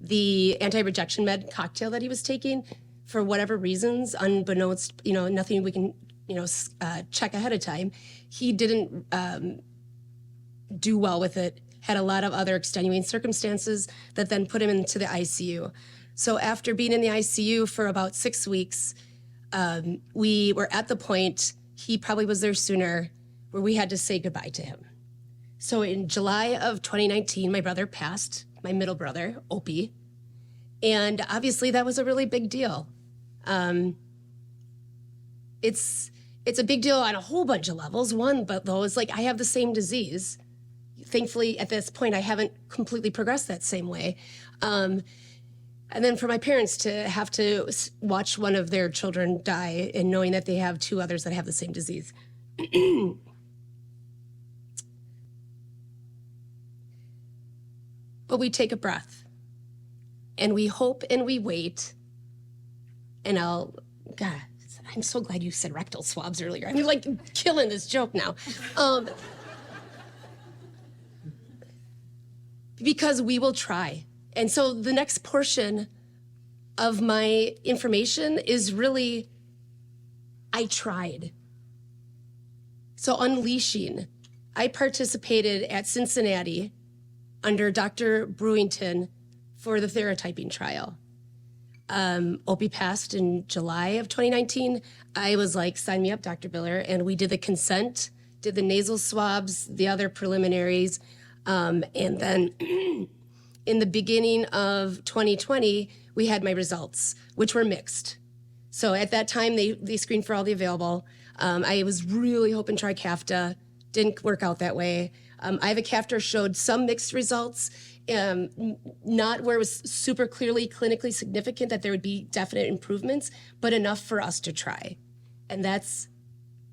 the anti-rejection med cocktail that he was taking for whatever reasons, unbeknownst, nothing we can, check ahead of time. He didn't do well with it, had a lot of other extenuating circumstances that then put him into the ICU. So after being in the ICU for about 6 weeks, we were at the point, he probably was there sooner, where we had to say goodbye to him. So in July of 2019, my brother passed, my middle brother, Opie. And obviously that was a really big deal. It's a big deal on a whole bunch of levels. One, but though, is like I have the same disease. Thankfully, at this point, I haven't completely progressed that same way. And then for my parents to have to watch one of their children die and knowing that they have 2 others that have the same disease. But we take a breath and we hope and we wait. And God, I'm so glad you said rectal swabs earlier. I'm like killing this joke now. Because we will try. And so the next portion of my information is really, I tried. So unleashing. I participated at Cincinnati under Dr. Brewington for the serotyping trial. Opie passed in July of 2019. I was like, sign me up, Dr. Biller. And we did the consent did the nasal swabs, the other preliminaries, and then in the beginning of 2020, we had my results, which were mixed. So at that time, they screened for all the available. I was really hoping Trikafta. Didn't work out that way. Ivacaftor showed some mixed results, not where it was super clearly clinically significant that there would be definite improvements, but enough for us to try. And that's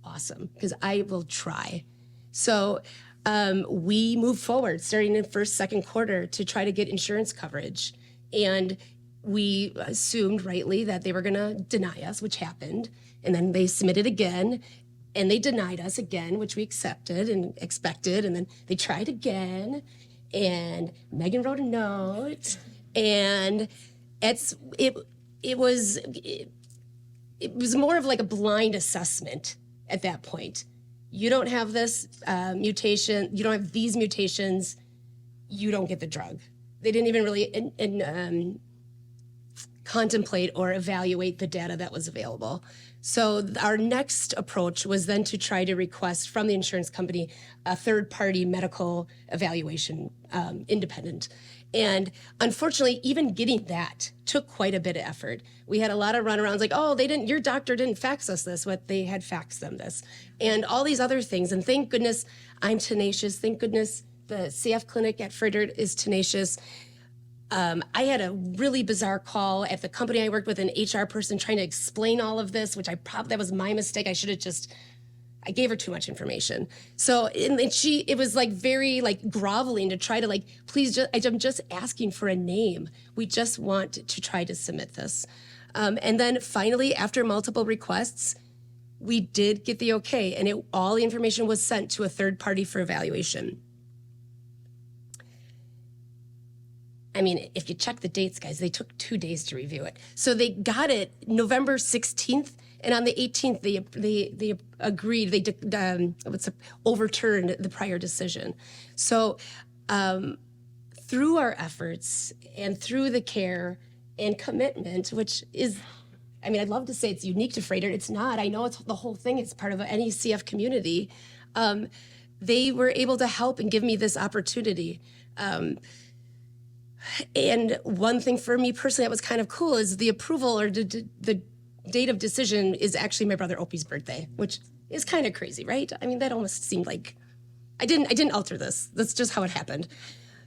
awesome, because I will try. So we moved forward, starting in first, second quarter, to try to get insurance coverage. And we assumed rightly that they were going to deny us, which happened. And then they submitted again, and they denied us again, which we accepted and expected. And then they tried again, and Megan wrote a note, and it was more of like a blind assessment at that point. You don't have this mutation, you don't have these mutations, you don't get the drug. They didn't even really contemplate or evaluate the data that was available. So our next approach was then to try to request from the insurance company a third-party medical evaluation, independent. And unfortunately, even getting that took quite a bit of effort. We had a lot of runarounds like, oh, your doctor didn't fax us this, but they had faxed them this. And all these other things. And thank goodness I'm tenacious. Thank goodness the CF clinic at Frederick is tenacious. I had a really bizarre call at the company I worked with, an HR person trying to explain all of this, which that was my mistake. I gave her too much information. So, and it was like very like groveling to try to like, please, I'm just asking for a name. We just want to try to submit this. And then finally, after multiple requests, we did get the okay, and all the information was sent to a third party for evaluation. I mean, if you check the dates, guys, they took 2 days to review it. So they got it November 16th, and on the 18th, they agreed, overturned the prior decision. So through our efforts and through the care and commitment, which is, I mean, I'd love to say it's unique to Freighter. It's not. I know it's the whole thing. It's part of any CF community. They were able to help and give me this opportunity. And one thing for me personally that was kind of cool is the approval or the date of decision is actually my brother Opie's birthday, which is kind of crazy, right? I mean, that almost seemed like I didn't alter this. That's just how it happened.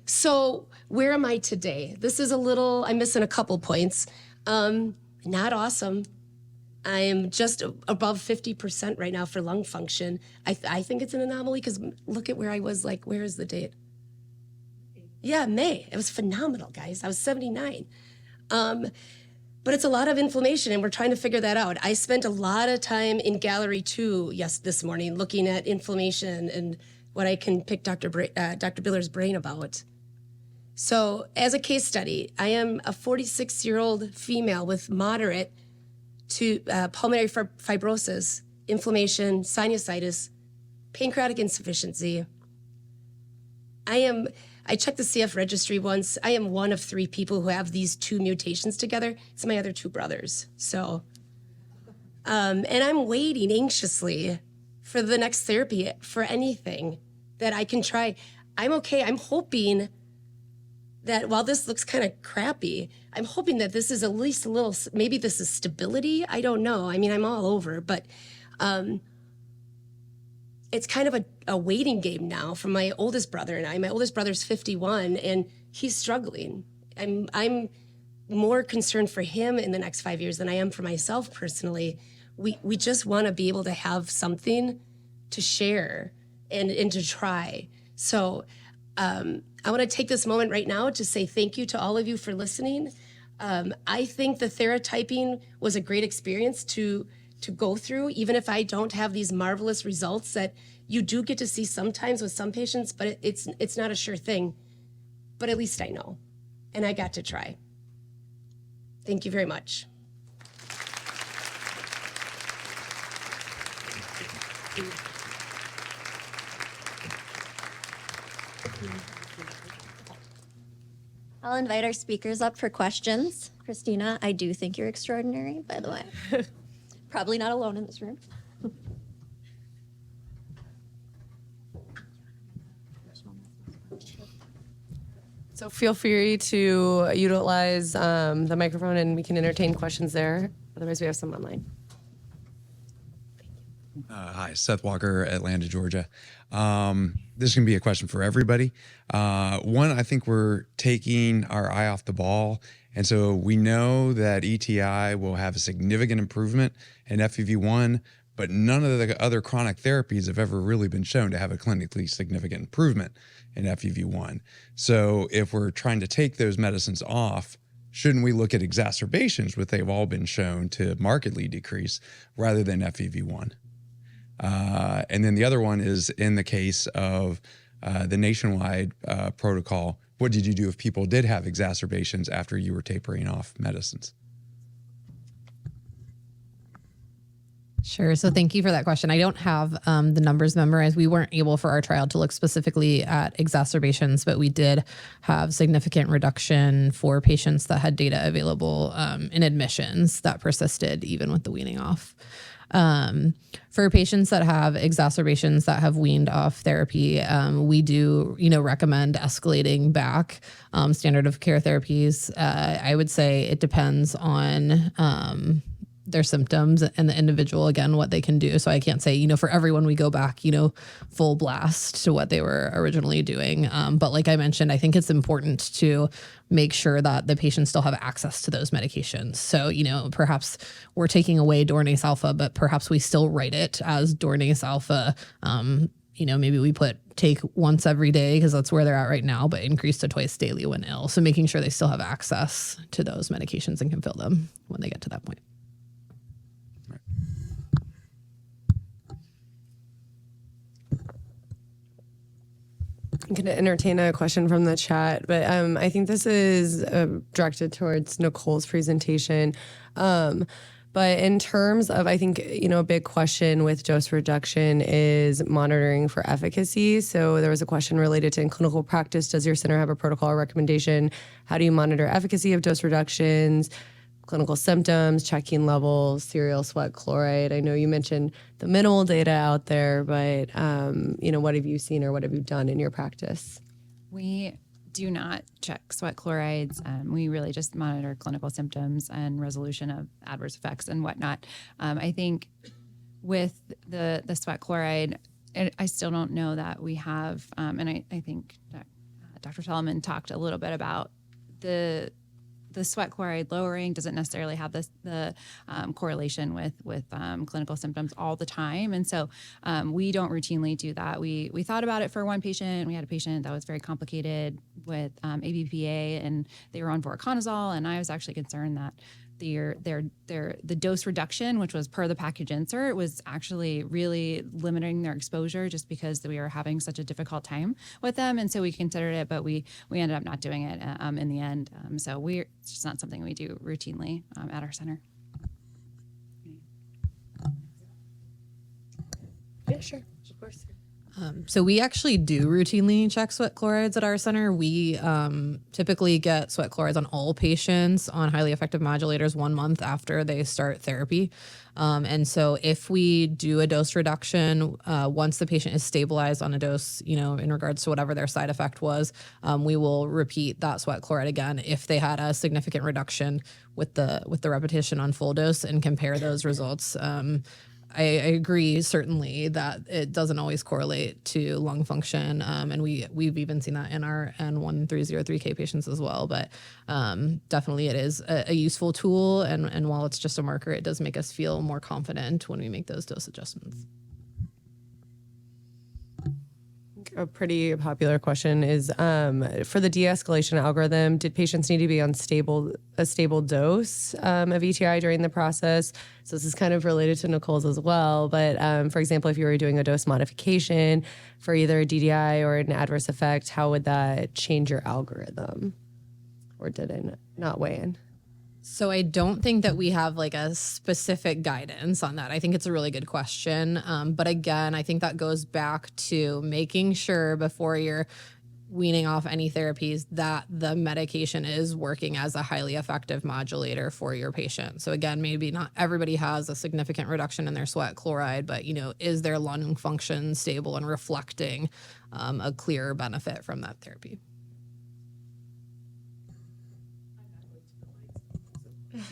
So where am I today? This is I'm missing a couple points. Not awesome. I am just above 50% right now for lung function. I think it's an anomaly because look at where I was, like, where is the date? Yeah, May. It was phenomenal, guys. I was 79. But it's a lot of inflammation, and we're trying to figure that out. I spent a lot of time in Gallery 2 this morning looking at inflammation and what I can pick Dr. Biller's brain about. So as a case study, I am a 46-year-old female with moderate to pulmonary fibrosis, inflammation, sinusitis, pancreatic insufficiency. I checked the CF registry once. I am one of 3 people who have these 2 mutations together. It's my other 2 brothers. So, and I'm waiting anxiously for the next therapy, for anything that I can try. I'm okay. I'm hoping that while this looks kind of crappy, I'm hoping that this is at least a little, maybe this is stability. I don't know. I mean, I'm all over, but it's kind of a waiting game now for my oldest brother and I. My oldest brother's 51 and he's struggling. I'm more concerned for him in the next 5 years than I am for myself personally. We just want to be able to have something to share and to try. So I want to take this moment right now to say thank you to all of you for listening. I think the theratyping was a great experience to go through, even if I don't have these marvelous results that you do get to see sometimes with some patients, but it's not a sure thing. But at least I know, and I got to try. Thank you very much. I'll invite our speakers up for questions. Christina, I do think you're extraordinary, by the way. Probably not alone in this room. So feel free to utilize the microphone and we can entertain questions there. Otherwise, we have some online. Hi, Seth Walker, Atlanta, Georgia. This is going to be a question for everybody. One, I think we're taking our eye off the ball. And so we know that ETI will have a significant improvement in FEV1, but none of the other chronic therapies have ever really been shown to have a clinically significant improvement in FEV1. So if we're trying to take those medicines off, shouldn't we look at exacerbations, which they've all been shown to markedly decrease, rather than FEV1? And then the other one is in the case of the nationwide protocol, what did you do if people did have exacerbations after you were tapering off medicines? Sure. So thank you for that question. I don't have the numbers memorized. We weren't able for our trial to look specifically at exacerbations, but we did have significant reduction for patients that had data available in admissions that persisted even with the weaning off. For patients that have exacerbations that have weaned off therapy, we do, recommend escalating back standard of care therapies. I would say it depends on their symptoms and the individual, again, what they can do. So I can't say, for everyone we go back, full blast to what they were originally doing. But like I mentioned, I think it's important to make sure that the patients still have access to those medications. So, perhaps we're taking away Dornase alpha, but perhaps we still write it as Dornase alpha. Maybe we take once every day because that's where they're at right now, but increase to twice daily when ill. So making sure they still have access to those medications and can fill them when they get to that point. I'm going to entertain a question from the chat, but I think this is directed towards Nicole's presentation. But in terms of, I think, a big question with dose reduction is monitoring for efficacy. So there was a question related to in clinical practice, does your center have a protocol or recommendation? How do you monitor efficacy of dose reductions? Clinical symptoms, checking levels, serial sweat chloride. I know you mentioned the minimal data out there, but what have you seen or what have you done in your practice? We do not check sweat chlorides. We really just monitor clinical symptoms and resolution of adverse effects and whatnot. I think with the sweat chloride, I still don't know that we have, and I think Dr. Solomon talked a little bit about the sweat chloride lowering doesn't necessarily have the correlation with clinical symptoms all the time. And so we don't routinely do that. We thought about it for one patient. We had a patient that was very complicated with ABPA and they were on voriconazole. And I was actually concerned that the dose reduction, which was per the package insert, was actually really limiting their exposure just because we were having such a difficult time with them. And so we considered it, but we ended up not doing it in the end. So it's just not something we do routinely at our center. Yeah, sure. Of course. So we actually do routinely check sweat chlorides at our center. We typically get sweat chlorides on all patients on highly effective modulators 1 month after they start therapy. And so if we do a dose reduction, once the patient is stabilized on a dose, in regards to whatever their side effect was, we will repeat that sweat chloride again if they had a significant reduction with the repetition on full dose and compare those results. I agree, certainly, that it doesn't always correlate to lung function. And we've even seen that in our N1303K patients as well. But definitely it is a useful tool. And while it's just a marker, it does make us feel more confident when we make those dose adjustments. A pretty popular question is for the de-escalation algorithm, did patients need to be on a stable dose of ETI during the process? So this is kind of related to Nicole's as well. But for example, if you were doing a dose modification for either a DDI or an adverse effect, how would that change your algorithm? Or did it not weigh in? So I don't think that we have like a specific guidance on that. I think it's a really good question. But again, I think that goes back to making sure before you're weaning off any therapies that the medication is working as a highly effective modulator for your patient. So again, maybe not everybody has a significant reduction in their sweat chloride, but is their lung function stable and reflecting a clear benefit from that therapy? This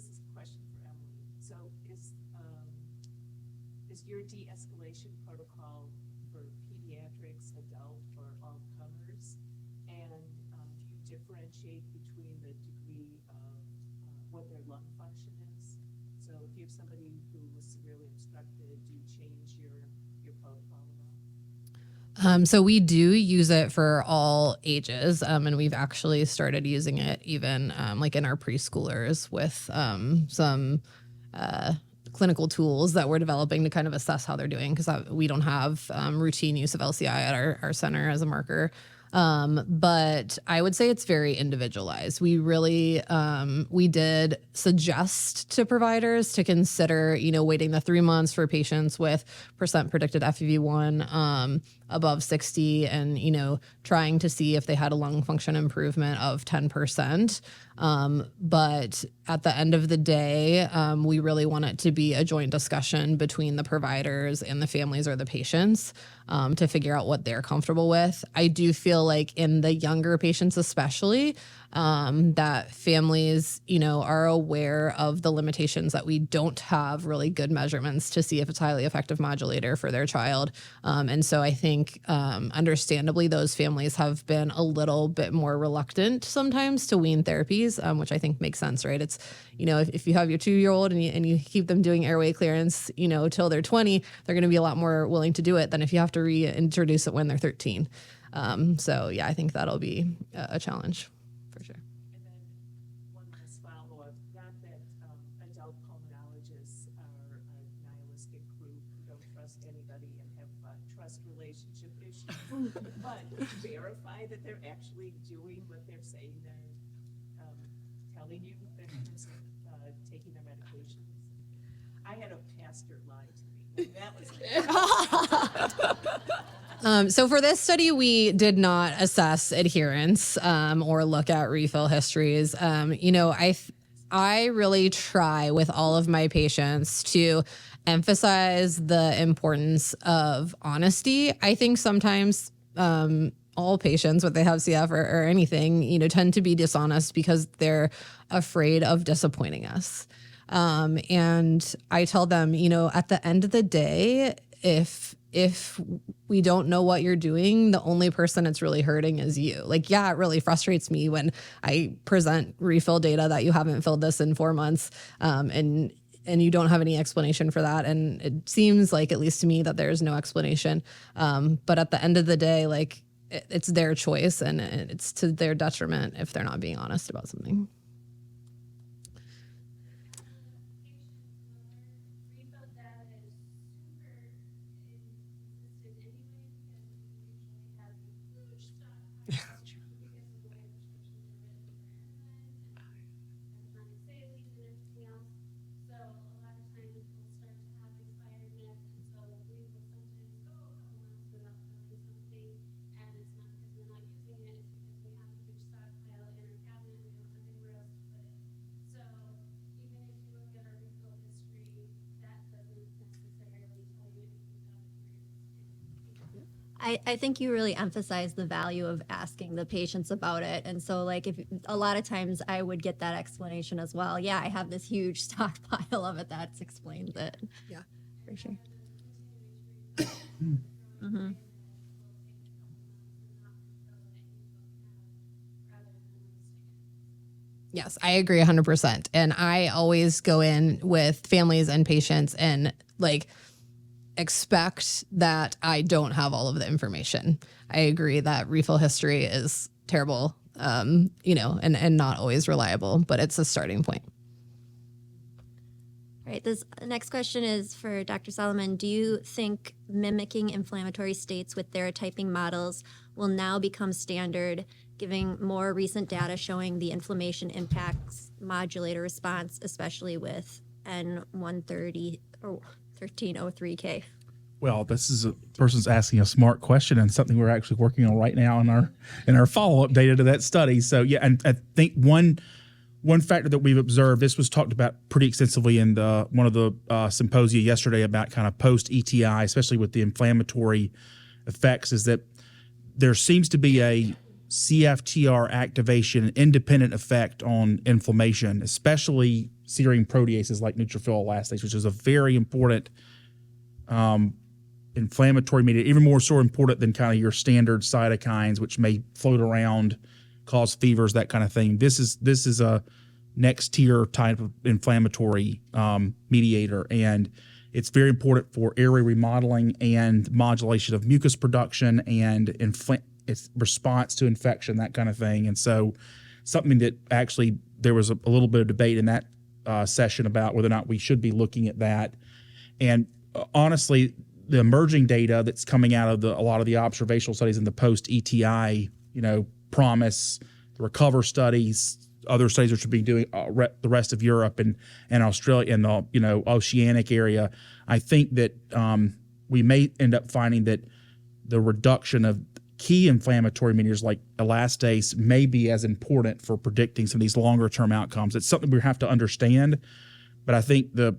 is a question for Emily. So is your de-escalation protocol for pediatrics, adult, or all comers? And do you differentiate between the degree of what their lung function is? So if you have somebody who was severely obstructed, do you change your protocol at all? So we do use it for all ages, and we've actually started using it even like in our preschoolers with some clinical tools that we're developing to kind of assess how they're doing, because we don't have routine use of LCI at our center as a marker. But I would say it's very individualized. We really, we did suggest to providers to consider, waiting the 3 months for patients with % predicted FEV1 above 60 and, trying to see if they had a lung function improvement of 10%. But at the end of the day, we really want it to be a joint discussion between the providers and the families or the patients to figure out what they're comfortable with. I do feel like in the younger patients especially, that families, are aware of the limitations that we don't have really good measurements to see if it's a highly effective modulator for their child. And so I think understandably those families have been a little bit more reluctant sometimes to wean therapies, which I think makes sense, right? It's, if you have your 2-year-old and you keep them doing airway clearance, till they're 20, they're going to be a lot more willing to do it than if you have to reintroduce it when they're 13. So yeah, I think that'll be a challenge for sure. And then one last follow-up, not that adult pulmonologists are a nihilistic group who don't trust anybody and have trust relationship issues, but verify that they're actually doing what they're saying they're telling you in terms of taking their medications. I had a pastor lie to me. That was So for this study, we did not assess adherence or look at refill histories. I really try with all of my patients to emphasize the importance of honesty. I think sometimes all patients, whether they have CF or anything, tend to be dishonest because they're afraid of disappointing us. And I tell them, at the end of the day, if we don't know what you're doing, the only person it's really hurting is you. Like, yeah, it really frustrates me when I present refill data that you haven't filled this in 4 months, and you don't have any explanation for that. And it seems like, at least to me, that there's no explanation. But at the end of the day, like, it's their choice and it's to their detriment if they're not being honest about something. I think you really emphasize the value of asking the patients about it. And so, like, if a lot of times I would get that explanation as well. Yeah, I have this huge stockpile of it. That explains it. Yeah, for sure. Yes, I agree 100%. And I always go in with families and patients and like expect that I don't have all of the information. I agree that refill history is terrible, and not always reliable, but it's a starting point. All right, this next question is for Dr. Solomon. Do you think mimicking inflammatory states with therapeutic models will now become standard, giving more recent data showing the inflammation impacts modulator response, especially with N130 or 1303K? Well, this is a person's asking a smart question and something we're actually working on right now in our follow-up data to that study. So yeah, and I think one factor that we've observed, this was talked about pretty extensively in one of the symposia yesterday about kind of post-ETI, especially with the inflammatory effects, is that there seems to be CFTR activation and independent effect on inflammation, especially serine proteases like neutrophil elastase, which is a very important inflammatory mediator, even more so important than kind of your standard cytokines, which may float around, cause fevers, that kind of thing. This is a next tier type of inflammatory mediator, and it's very important for airway remodeling and modulation of mucus production and its response to infection, that kind of thing. And so something that actually there was a little bit of debate in that session about whether or not we should be looking at that. And honestly, the emerging data that's coming out of a lot of the observational studies in the post-ETI, promise, the RECOVER studies, other studies which are being doing the rest of Europe and Australia and the oceanic area. I think that we may end up finding that the reduction of key inflammatory mediators like elastase may be as important for predicting some of these longer term outcomes. It's something we have to understand, but I think the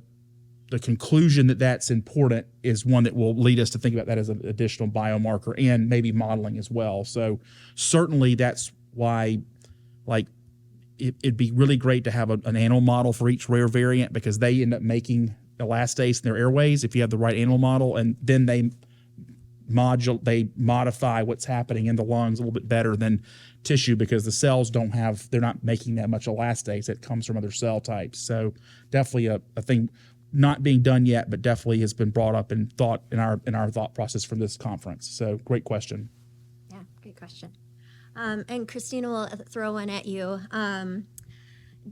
conclusion that that's important is one that will lead us to think about that as an additional biomarker and maybe modeling as well. So certainly that's why, it'd be really great to have an animal model for each rare variant, because they end up making elastase in their airways if you have the right animal model, and then they modify what's happening in the lungs a little bit better than tissue, because the cells they're not making that much elastase. It comes from other cell types. So definitely a thing not being done yet, but definitely has been brought up and thought in our thought process for this conference. So great question. Yeah, great question. And Christina, will throw one at you.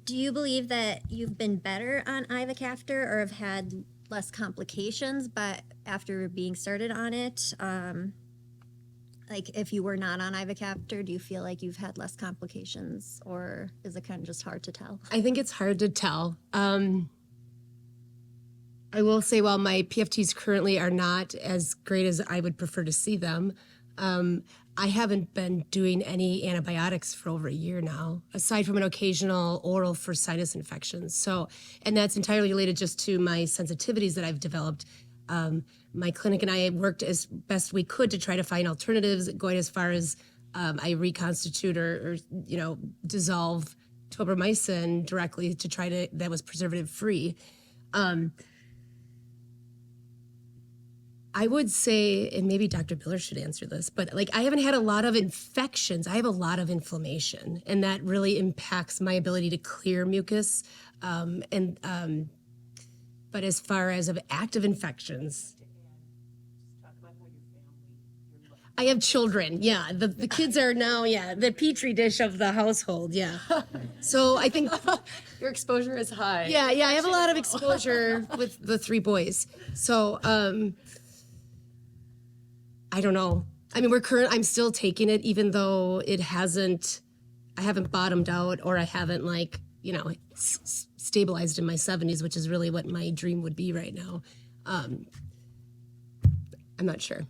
Do you believe that you've been better on ivacaftor or have had less complications, but after being started on it, if you were not on ivacaftor, do you feel like you've had less complications, or is it kind of just hard to tell? I think it's hard to tell. I will say, while my PFTs currently are not as great as I would prefer to see them, I haven't been doing any antibiotics for over a year now, aside from an occasional oral for sinus infections. So, and that's entirely related just to my sensitivities that I've developed. My clinic and I worked as best we could to try to find alternatives, going as far as I reconstitute or dissolve tobramycin directly to try to, that was preservative free. I would say, and maybe Dr. Biller should answer this, but I haven't had a lot of infections. I have a lot of inflammation, and that really impacts my ability to clear mucus. But as far as of active infections, I have children. Yeah, the kids are now the petri dish of the household. Yeah, so I think Your exposure is high. Yeah, I have a lot of exposure with the 3 boys. So I don't know. I mean, I'm still taking it, even though I haven't bottomed out, or I haven't stabilized in my 70s, which is really what my dream would be right now. I'm not sure.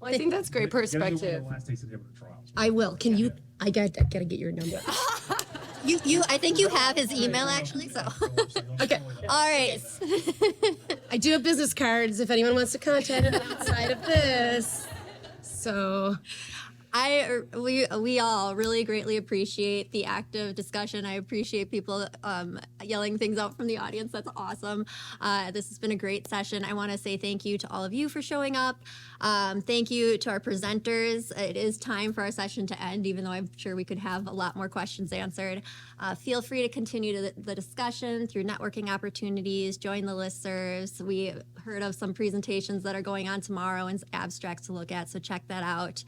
Well, I think that's great perspective. I will. Can you? I gotta get your number. I think you have his email actually. So Okay. all right. I do have business cards if anyone wants to contact me outside of this. So We all really greatly appreciate the active discussion. I appreciate people yelling things out from the audience. That's awesome. This has been a great session. I want to say thank you to all of you for showing up. Thank you to our presenters. It is time for our session to end, even though I'm sure we could have a lot more questions answered. Feel free to continue the discussion through networking opportunities, join the listservs. We heard of some presentations that are going on tomorrow and abstracts to look at, so check that out.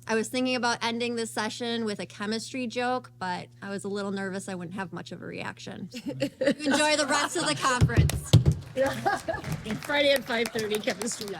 I was thinking about ending this session with a chemistry joke, but I was a little nervous I wouldn't have much of a reaction. Enjoy the rest of the conference. Friday at 5:30, chemistry.